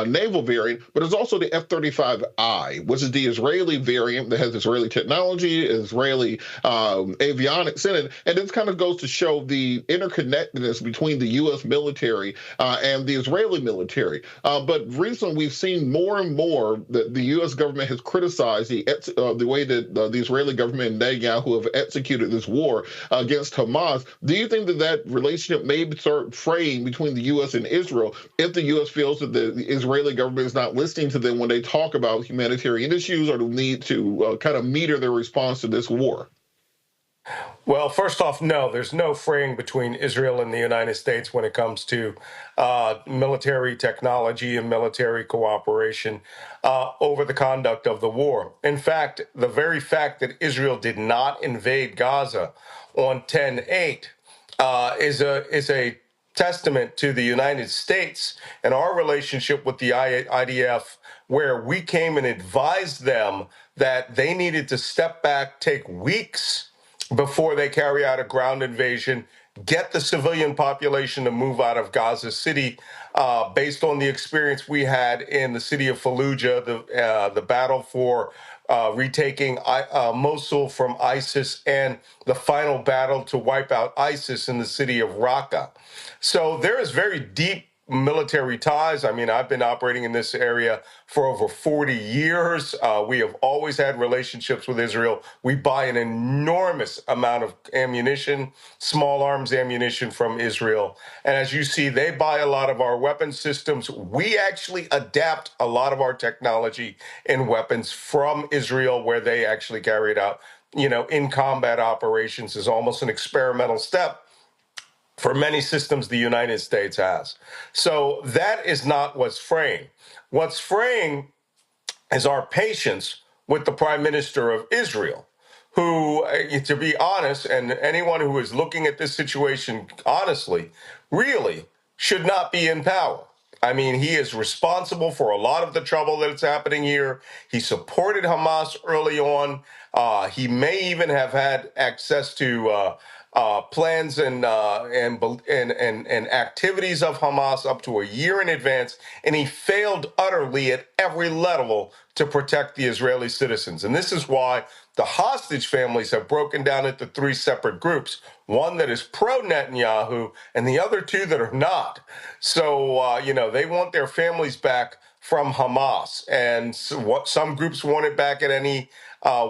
naval variant, but there's also the F-35I, which is the Israeli variant that has Israeli technology, Israeli avionics in it. And this kind of goes to show the interconnectedness between the U.S. military and the Israeli military. But recently, we've seen more and more that the U.S. government has criticized the way that the Israeli government and Netanyahu have executed this war against Hamas. Do you think that that relationship may start fraying between the U.S. and Israel if the U.S. feels that the Israeli government is not listening to them when they talk about humanitarian issues or the need to kind of meter their response to this war? Well, first off, no, there's no fraying between Israel and the United States when it comes to military technology and military cooperation over the conduct of the war. In fact, the very fact that Israel did not invade Gaza on 10/8 is a testament to the United States and our relationship with the IDF, where we came and advised them that they needed to step back, take weeks before they carry out a ground invasion, get the civilian population to move out of Gaza City, based on the experience we had in the city of Fallujah, the battle for retaking Mosul from ISIS, and the final battle to wipe out ISIS in the city of Raqqa. So there is very deep military ties. I mean, I've been operating in this area for over 40 years. We have always had relationships with Israel. We buy an enormous amount of ammunition, small arms ammunition from Israel. And as you see, they buy a lot of our weapon systems. We actually adapt a lot of our technology and weapons from Israel, where they actually carry it out, in combat operations as almost an experimental step for many systems the United States has. So that is not what's fraying. What's fraying is our patience with the Prime Minister of Israel, who, to be honest, and anyone who is looking at this situation honestly, really should not be in power. I mean, he is responsible for a lot of the trouble that's happening here. He supported Hamas early on. He may even have had access to plans and activities of Hamas up to a year in advance, and he failed utterly at every level to protect the Israeli citizens. And this is why the hostage families have broken down into 3 separate groups, one that is pro-Netanyahu and the other 2 that are not. So, they want their families back from Hamas, and some groups want it back at any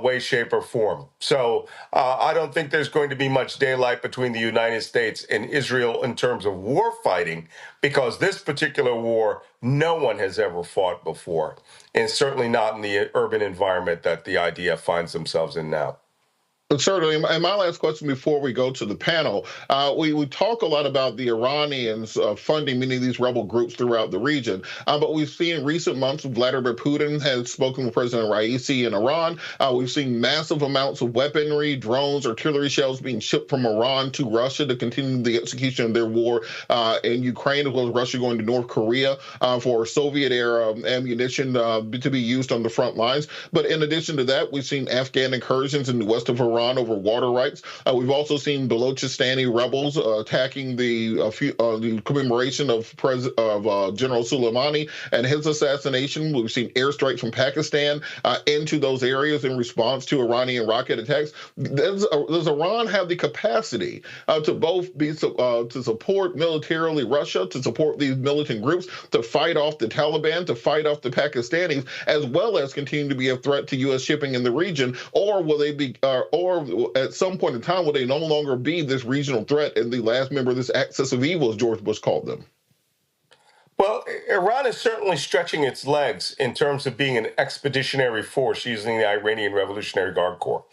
way, shape, or form. So I don't think there's going to be much daylight between the United States and Israel in terms of war fighting, because this particular war, no one has ever fought before, and certainly not in the urban environment that the IDF finds themselves in now. Certainly. And my last question before we go to the panel, we talk a lot about the Iranians funding many of these rebel groups throughout the region, but we've seen in recent months Vladimir Putin has spoken with President Raisi in Iran. We've seen massive amounts of weaponry, drones, artillery shells being shipped from Iran to Russia to continue the execution of their war in Ukraine, as well as Russia going to North Korea for Soviet-era ammunition to be used on the front lines. But in addition to that, we've seen Afghan incursions in the west of Iran over water rights. We've also seen Balochistan rebels attacking the commemoration of General Soleimani and his assassination. We've seen airstrikes from Pakistan into those areas in response to Iranian rocket attacks. Does Iran have the capacity to both to support militarily Russia, to support these militant groups, to fight off the Taliban, to fight off the Pakistanis, as well as continue to be a threat to U.S. shipping in the region, or will they be, or at some point in time, will they no longer be this regional threat and the last member of this axis of evil, as George Bush called them? Well, Iran is certainly stretching its legs in terms of being an expeditionary force using the Iranian Revolutionary Guard Corps.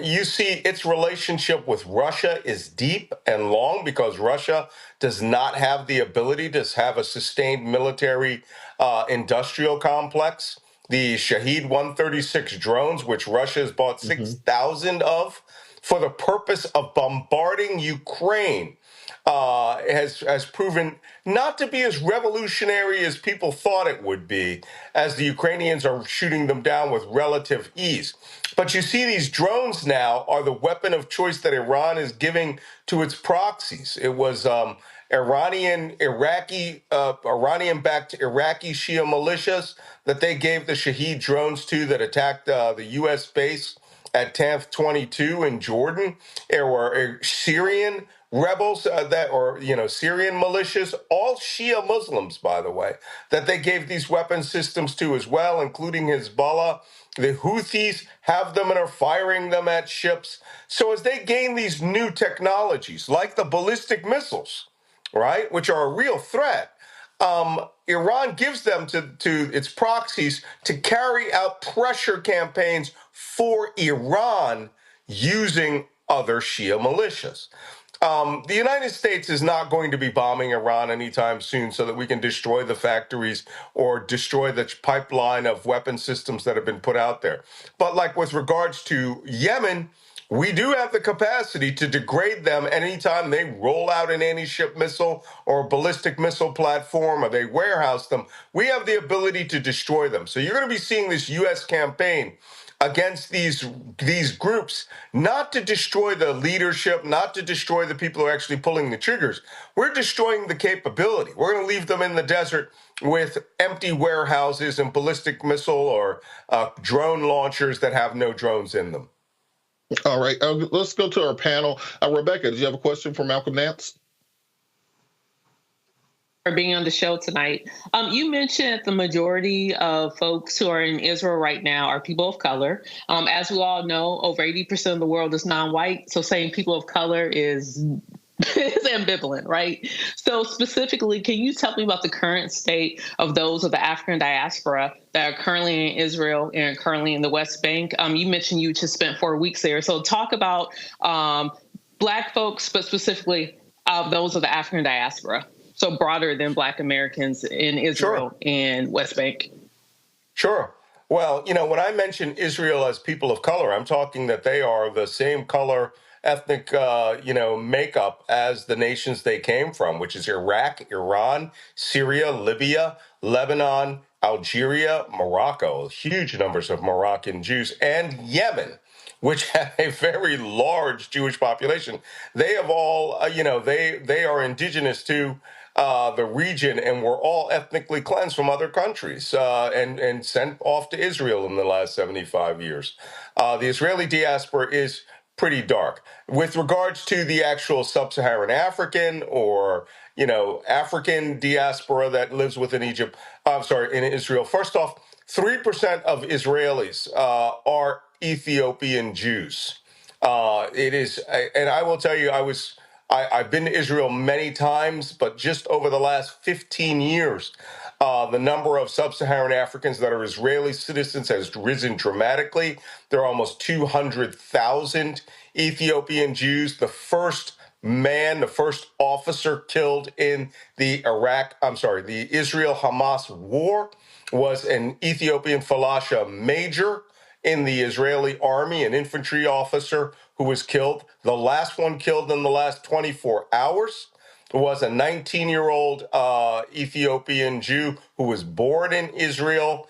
You see, its relationship with Russia is deep and long because Russia does not have the ability to have a sustained military industrial complex. The Shahed 136 drones, which Russia has bought 6,000 of for the purpose of bombarding Ukraine has proven not to be as revolutionary as people thought it would be, as the Ukrainians are shooting them down with relative ease. But you see, these drones now are the weapon of choice that Iran is giving to its proxies. It was Iranian-backed Iraqi Shia militias that they gave the Shahed drones to that attacked the U.S. base at Tanf 22 in Jordan. There were Syrian rebels Syrian militias, all Shia Muslims, by the way, that they gave these weapon systems to as well, including Hezbollah. The Houthis have them and are firing them at ships. So as they gain these new technologies, like the ballistic missiles, right, which are a real threat, Iran gives them to its proxies to carry out pressure campaigns for Iran using other Shia militias. The United States is not going to be bombing Iran anytime soon so that we can destroy the factories or destroy the pipeline of weapon systems that have been put out there. But like with regards to Yemen, we do have the capacity to degrade them anytime they roll out an anti-ship missile or a ballistic missile platform or they warehouse them. We have the ability to destroy them. So you're going to be seeing this U.S. campaign against these groups, not to destroy the leadership, not to destroy the people who are actually pulling the triggers. We're destroying the capability. We're going to leave them in the desert with empty warehouses and ballistic missile or drone launchers that have no drones in them. All right, let's go to our panel. Rebecca, did you have a question for Malcolm Nance? For being on the show tonight. You mentioned the majority of folks who are in Israel right now are people of color. As we all know, over 80% of the world is non-white. So saying people of color is ambivalent, right? So specifically, can you tell me about the current state of those of the African diaspora that are currently in Israel and currently in the West Bank? You mentioned you just spent 4 weeks there. So talk about Black folks, but specifically those of the African diaspora. So broader than Black Americans in Israel and West Bank. Sure. Well, when I mention Israel as people of color, I'm talking that they are the same color ethnic, makeup as the nations they came from, which is Iraq, Iran, Syria, Libya, Lebanon, Algeria, Morocco, huge numbers of Moroccan Jews, and Yemen, which have a very large Jewish population. They have all, they are indigenous to the region and were all ethnically cleansed from other countries and sent off to Israel in the last 75 years. The Israeli diaspora is pretty dark. With regards to the actual sub-Saharan African or, African diaspora that lives within in Israel, first off, 3% of Israelis are Ethiopian Jews. It is, and I will tell you, I've been to Israel many times, but just over the last 15 years, the number of sub-Saharan Africans that are Israeli citizens has risen dramatically. There are almost 200,000 Ethiopian Jews. The first officer killed in the Israel-Hamas war was an Ethiopian Falasha major in the Israeli army, an infantry officer who was killed. The last one killed in the last 24 hours was a 19-year-old Ethiopian Jew who was born in Israel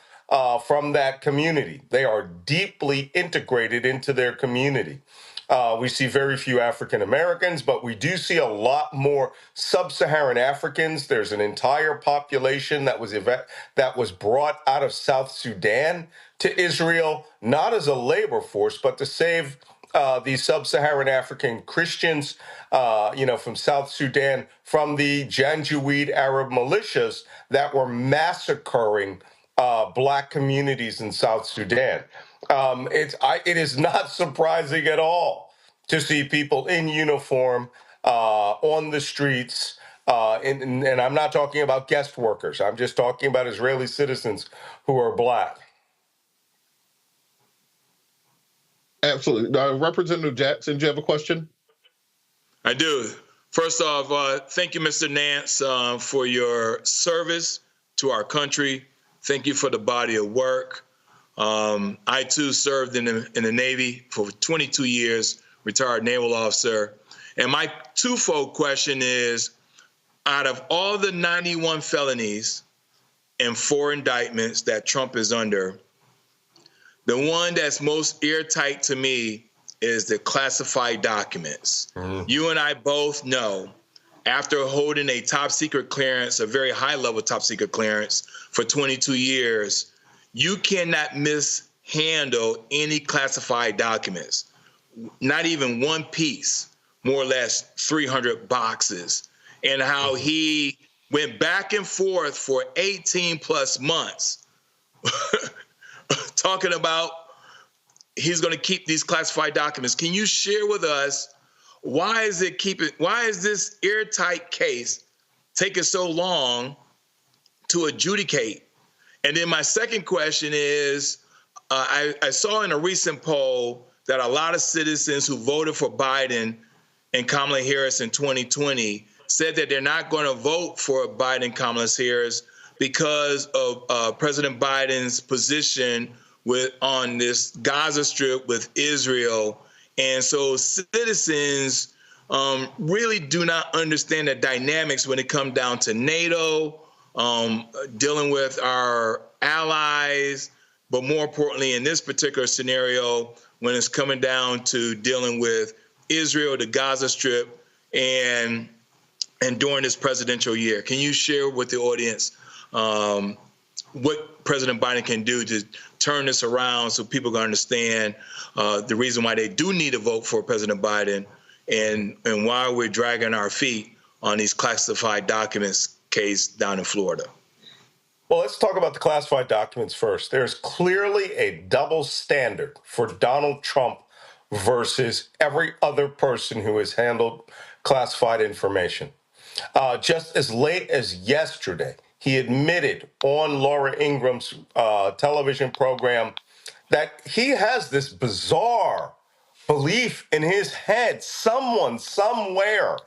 from that community. They are deeply integrated into their community. We see very few African Americans, but we do see a lot more sub-Saharan Africans. There's an entire population that was brought out of South Sudan to Israel, not as a labor force, but to save these sub-Saharan African Christians, from South Sudan, from the Janjaweed Arab militias that were massacring Black communities in South Sudan. It is not surprising at all to see people in uniform on the streets, and I'm not talking about guest workers. I'm just talking about Israeli citizens who are Black. Absolutely. Representative Jackson, do you have a question? I do. First off, thank you, Mr. Nance, for your service to our country. Thank you for the body of work. I, too, served in the Navy for 22 years, retired naval officer. And my twofold question is, out of all the 91 felonies and 4 indictments that Trump is under, the one that's most airtight to me is the classified documents. You and I both know, after holding a top secret clearance, a very high level top secret clearance for 22 years, you cannot mishandle any classified documents, not even one piece, more or less 300 boxes. And how he went back and forth for 18 plus months talking about he's going to keep these classified documents. Can you share with us why is this airtight case taking so long to adjudicate? And then my second question is, I saw in a recent poll that a lot of citizens who voted for Biden and Kamala Harris in 2020 said that they're not going to vote for Biden and Kamala Harris because of President Biden's position on this Gaza Strip with Israel. And so citizens really do not understand the dynamics when it comes down to NATO, dealing with our allies, but more importantly, in this particular scenario, when it's coming down to dealing with Israel, the Gaza Strip, and during this presidential year. Can you share with the audience what President Biden can do to turn this around so people can understand the reason why they do need to vote for President Biden and why we're dragging our feet on these classified documents case down in Florida? Well, let's talk about the classified documents first. There's clearly a double standard for Donald Trump versus every other person who has handled classified information. Just as late as yesterday, he admitted on Laura Ingram's television program that he has this bizarre belief in his head. Someone, somewhere,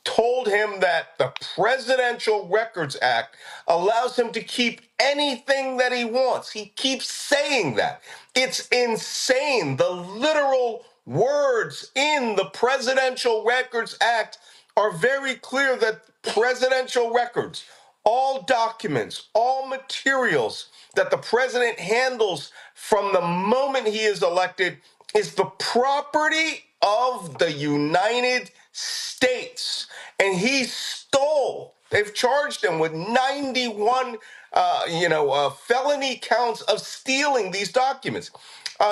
told him that the Presidential Records Act allows him to keep anything that he wants. He keeps saying that. It's insane. The literal words in the Presidential Records Act are very clear that presidential records, all documents, all materials that the president handles from the moment he is elected is the property of the United States. And he stole. They've charged him with 91 felony counts of stealing these documents.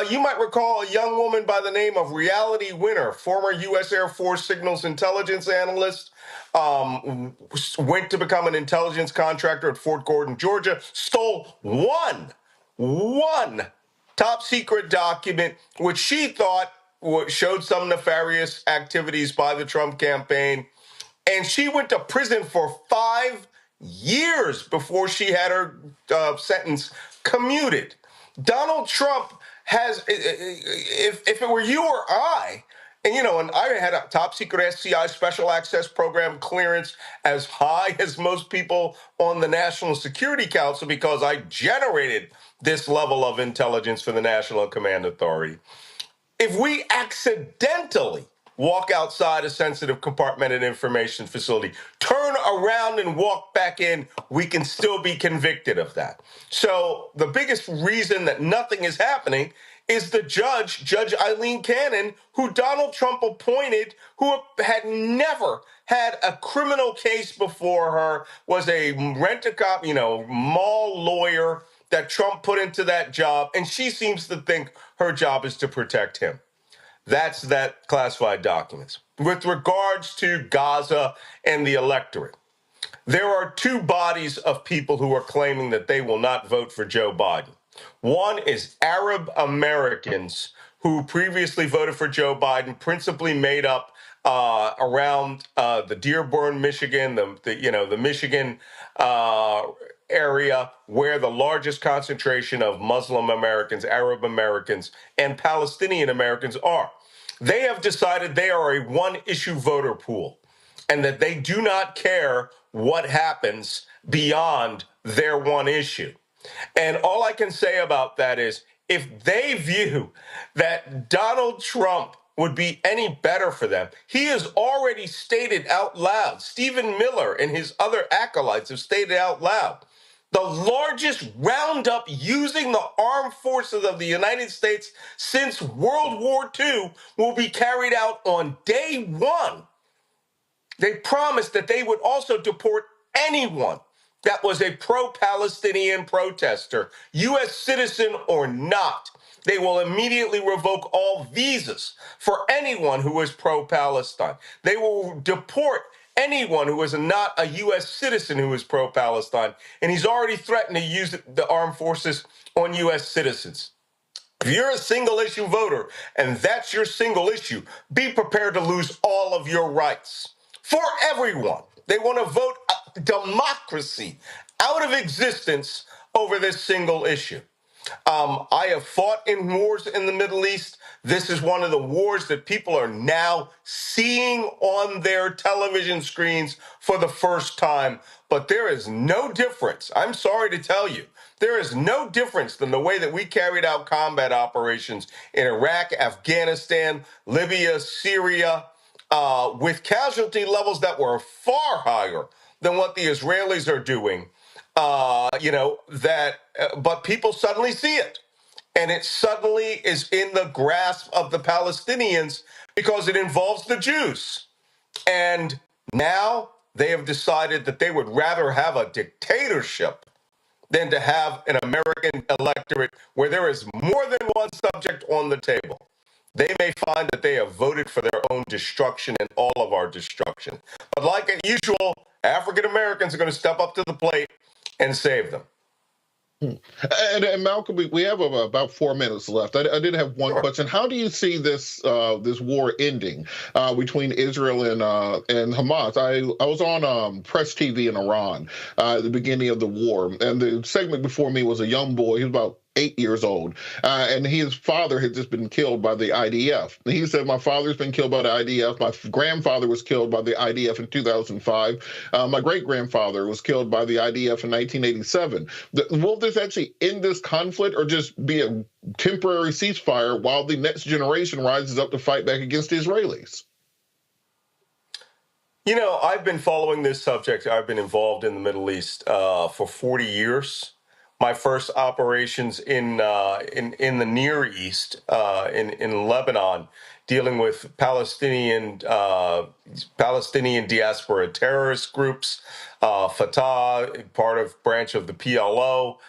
You might recall a young woman by the name of Reality Winner, former U.S. Air Force signals intelligence analyst, went to become an intelligence contractor at Fort Gordon, Georgia, stole one top secret document, which she thought showed some nefarious activities by the Trump campaign. And she went to prison for 5 years before she had her sentence commuted. Donald Trump has, if it were you or I, and I had a top secret SCI special access program clearance as high as most people on the National Security Council because I generated this level of intelligence for the National Command Authority. If we accidentally walk outside a sensitive compartmented information facility, turn around and walk back in, we can still be convicted of that. So the biggest reason that nothing is happening is the Judge Eileen Cannon, who Donald Trump appointed, who had never had a criminal case before her, was a rent-a-cop, mall lawyer that Trump put into that job, and she seems to think her job is to protect him. That's that classified documents. With regards to Gaza and the electorate, there are two bodies of people who are claiming that they will not vote for Joe Biden. One is Arab Americans who previously voted for Joe Biden, principally made up around the Dearborn, Michigan, the Michigan area where the largest concentration of Muslim Americans, Arab Americans, and Palestinian Americans are. They have decided they are a one-issue voter pool and that they do not care what happens beyond their one issue. And all I can say about that is if they view that Donald Trump would be any better for them. He has already stated out loud, Stephen Miller and his other acolytes have stated out loud, the largest roundup using the armed forces of the United States since World War II will be carried out on day one. They promised that they would also deport anyone that was a pro-Palestinian protester, U.S. citizen or not. They will immediately revoke all visas for anyone who is pro-Palestine. They will deport anyone who is not a U.S. citizen who is pro-Palestine. And he's already threatened to use the armed forces on U.S. citizens. If you're a single issue voter and that's your single issue, be prepared to lose all of your rights. For everyone. They want to vote democracy out of existence over this single issue. I have fought in wars in the Middle East. This is one of the wars that people are now seeing on their television screens for the first time. But there is no difference. I'm sorry to tell you. There is no difference than the way that we carried out combat operations in Iraq, Afghanistan, Libya, Syria, with casualty levels that were far higher than what the Israelis are doing. But people suddenly see it. And it suddenly is in the grasp of the Palestinians because it involves the Jews. And now they have decided that they would rather have a dictatorship than to have an American electorate where there is more than one subject on the table. They may find that they have voted for their own destruction and all of our destruction. But like usual, African Americans are going to step up to the plate and save them. And Malcolm, we have about 4 minutes left. I did have one question. How do you see this this war ending between Israel and Hamas? I was on Press TV in Iran at the beginning of the war, and the segment before me was a young boy. He was about 8 years old, and his father had just been killed by the IDF. And he said, my father's been killed by the IDF. My grandfather was killed by the IDF in 2005. My great-grandfather was killed by the IDF in 1987. Will this actually end this conflict or just be a temporary ceasefire while the next generation rises up to fight back against the Israelis? You know, I've been following this subject. I've been involved in the Middle East for 40 years. My first operations in the Near East, in Lebanon, dealing with Palestinian diaspora terrorist groups, Fatah, branch of the PLO,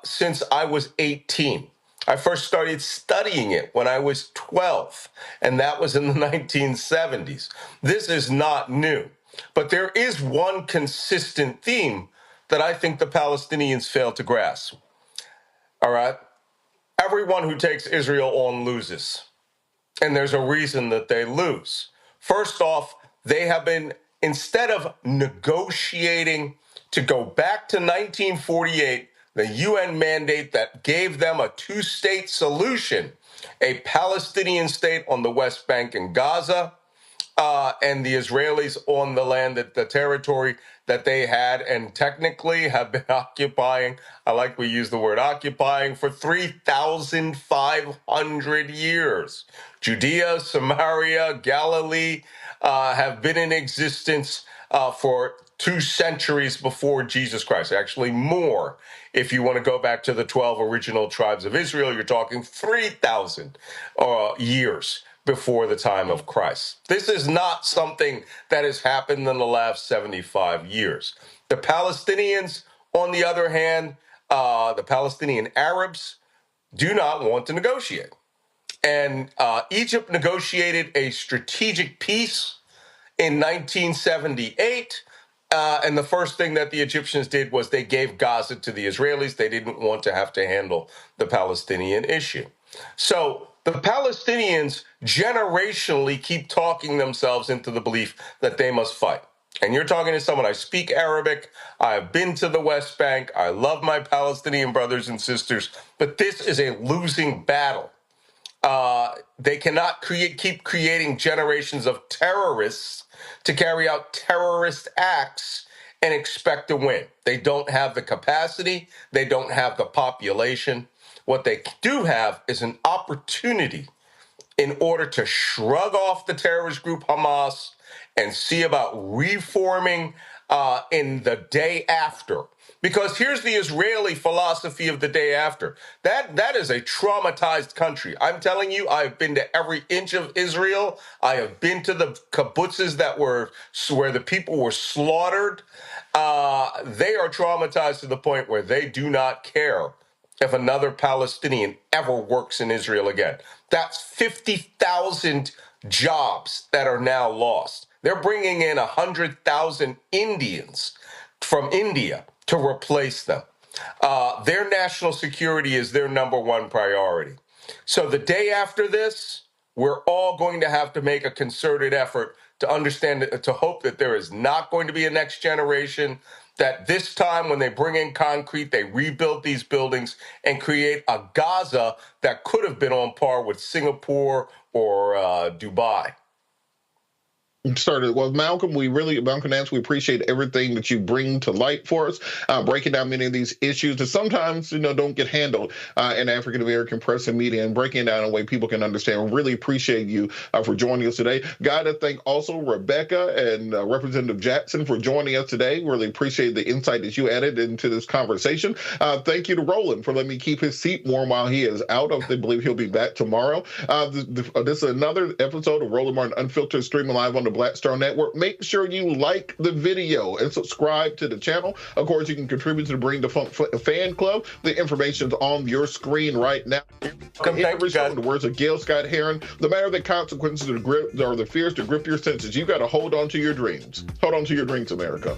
since I was 18. I first started studying it when I was 12, and that was in the 1970s. This is not new, but there is one consistent theme that I think the Palestinians fail to grasp. All right? Everyone who takes Israel on loses. And there's a reason that they lose. First off, they have been, instead of negotiating to go back to 1948, the UN mandate that gave them a two-state solution, a Palestinian state on the West Bank and Gaza, and the Israelis on the land, the territory that they had and technically have been occupying, I like we use the word occupying, for 3,500 years. Judea, Samaria, Galilee have been in existence for 2 centuries before Jesus Christ, actually more. If you want to go back to the 12 original tribes of Israel, you're talking 3,000 years before the time of Christ. This is not something that has happened in the last 75 years. The Palestinians, on the other hand, the Palestinian Arabs, do not want to negotiate. And Egypt negotiated a strategic peace in 1978. And the first thing that the Egyptians did was they gave Gaza to the Israelis. They didn't want to have to handle the Palestinian issue. So the Palestinians generationally keep talking themselves into the belief that they must fight. And you're talking to someone, I speak Arabic, I've been to the West Bank, I love my Palestinian brothers and sisters, but this is a losing battle. They cannot keep creating generations of terrorists to carry out terrorist acts and expect to win. They don't have the capacity, they don't have the population. What they do have is an opportunity in order to shrug off the terrorist group Hamas and see about reforming in the day after. Because here's the Israeli philosophy of the day after. That is a traumatized country. I'm telling you, I've been to every inch of Israel. I have been to the kibbutzes where the people were slaughtered. They are traumatized to the point where they do not care if another Palestinian ever works in Israel again. That's 50,000 jobs that are now lost. They're bringing in 100,000 Indians from India to replace them. Their national security is their number one priority. So the day after this, we're all going to have to make a concerted effort to understand, to hope that there is not going to be a next generation, that this time when they bring in concrete, they rebuild these buildings and create a Gaza that could have been on par with Singapore or Dubai. Started. Well, Malcolm Nance, we appreciate everything that you bring to light for us, breaking down many of these issues that sometimes, don't get handled in African-American press and media, and breaking it down in a way people can understand. We really appreciate you for joining us today. Got to thank also Rebecca and Representative Jackson for joining us today. Really appreciate the insight that you added into this conversation. Thank you to Roland for letting me keep his seat warm while he is out. I believe he'll be back tomorrow. This is another episode of Roland Martin Unfiltered, streaming live on the Black Star Network. Make sure you like the video and subscribe to the channel. Of course, you can contribute to the Bring the Funk fan club. The information's on your screen right now. The words of Gail Scott Heron, the matter of the consequences of the grip or the fears to grip your senses. You got to hold on to your dreams. Hold on to your dreams, America.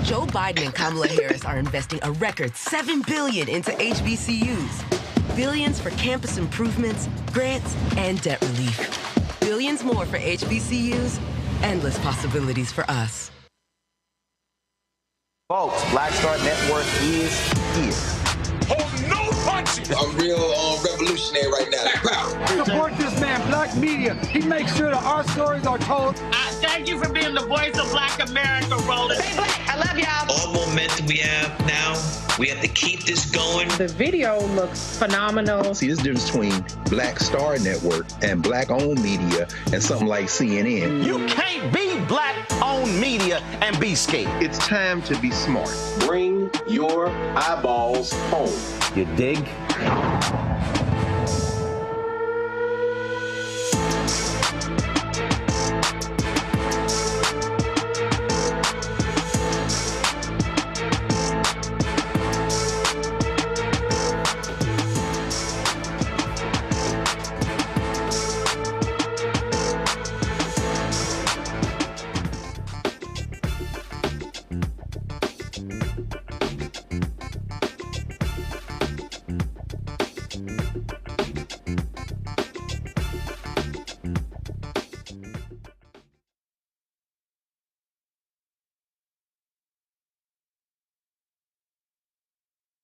Joe Biden and Kamala Harris are investing a record $7 billion into HBCUs. Billions for campus improvements, grants, and debt relief. Billions more for HBCUs. Endless possibilities for us. Folks, Black Star Network is here. Oh, no punches! I'm real revolutionary right now. Support this man, Black Media. He makes sure that our stories are told. Thank you for being the voice of Black America, Roland. Stay black. I love y'all. All momentum we have now, we have to keep this going. The video looks phenomenal. See, there's a difference between Black Star Network and Black-owned media and something like CNN. You can't be Black-owned media and be scared. It's time to be smart. Bring your eyeballs home. You dig?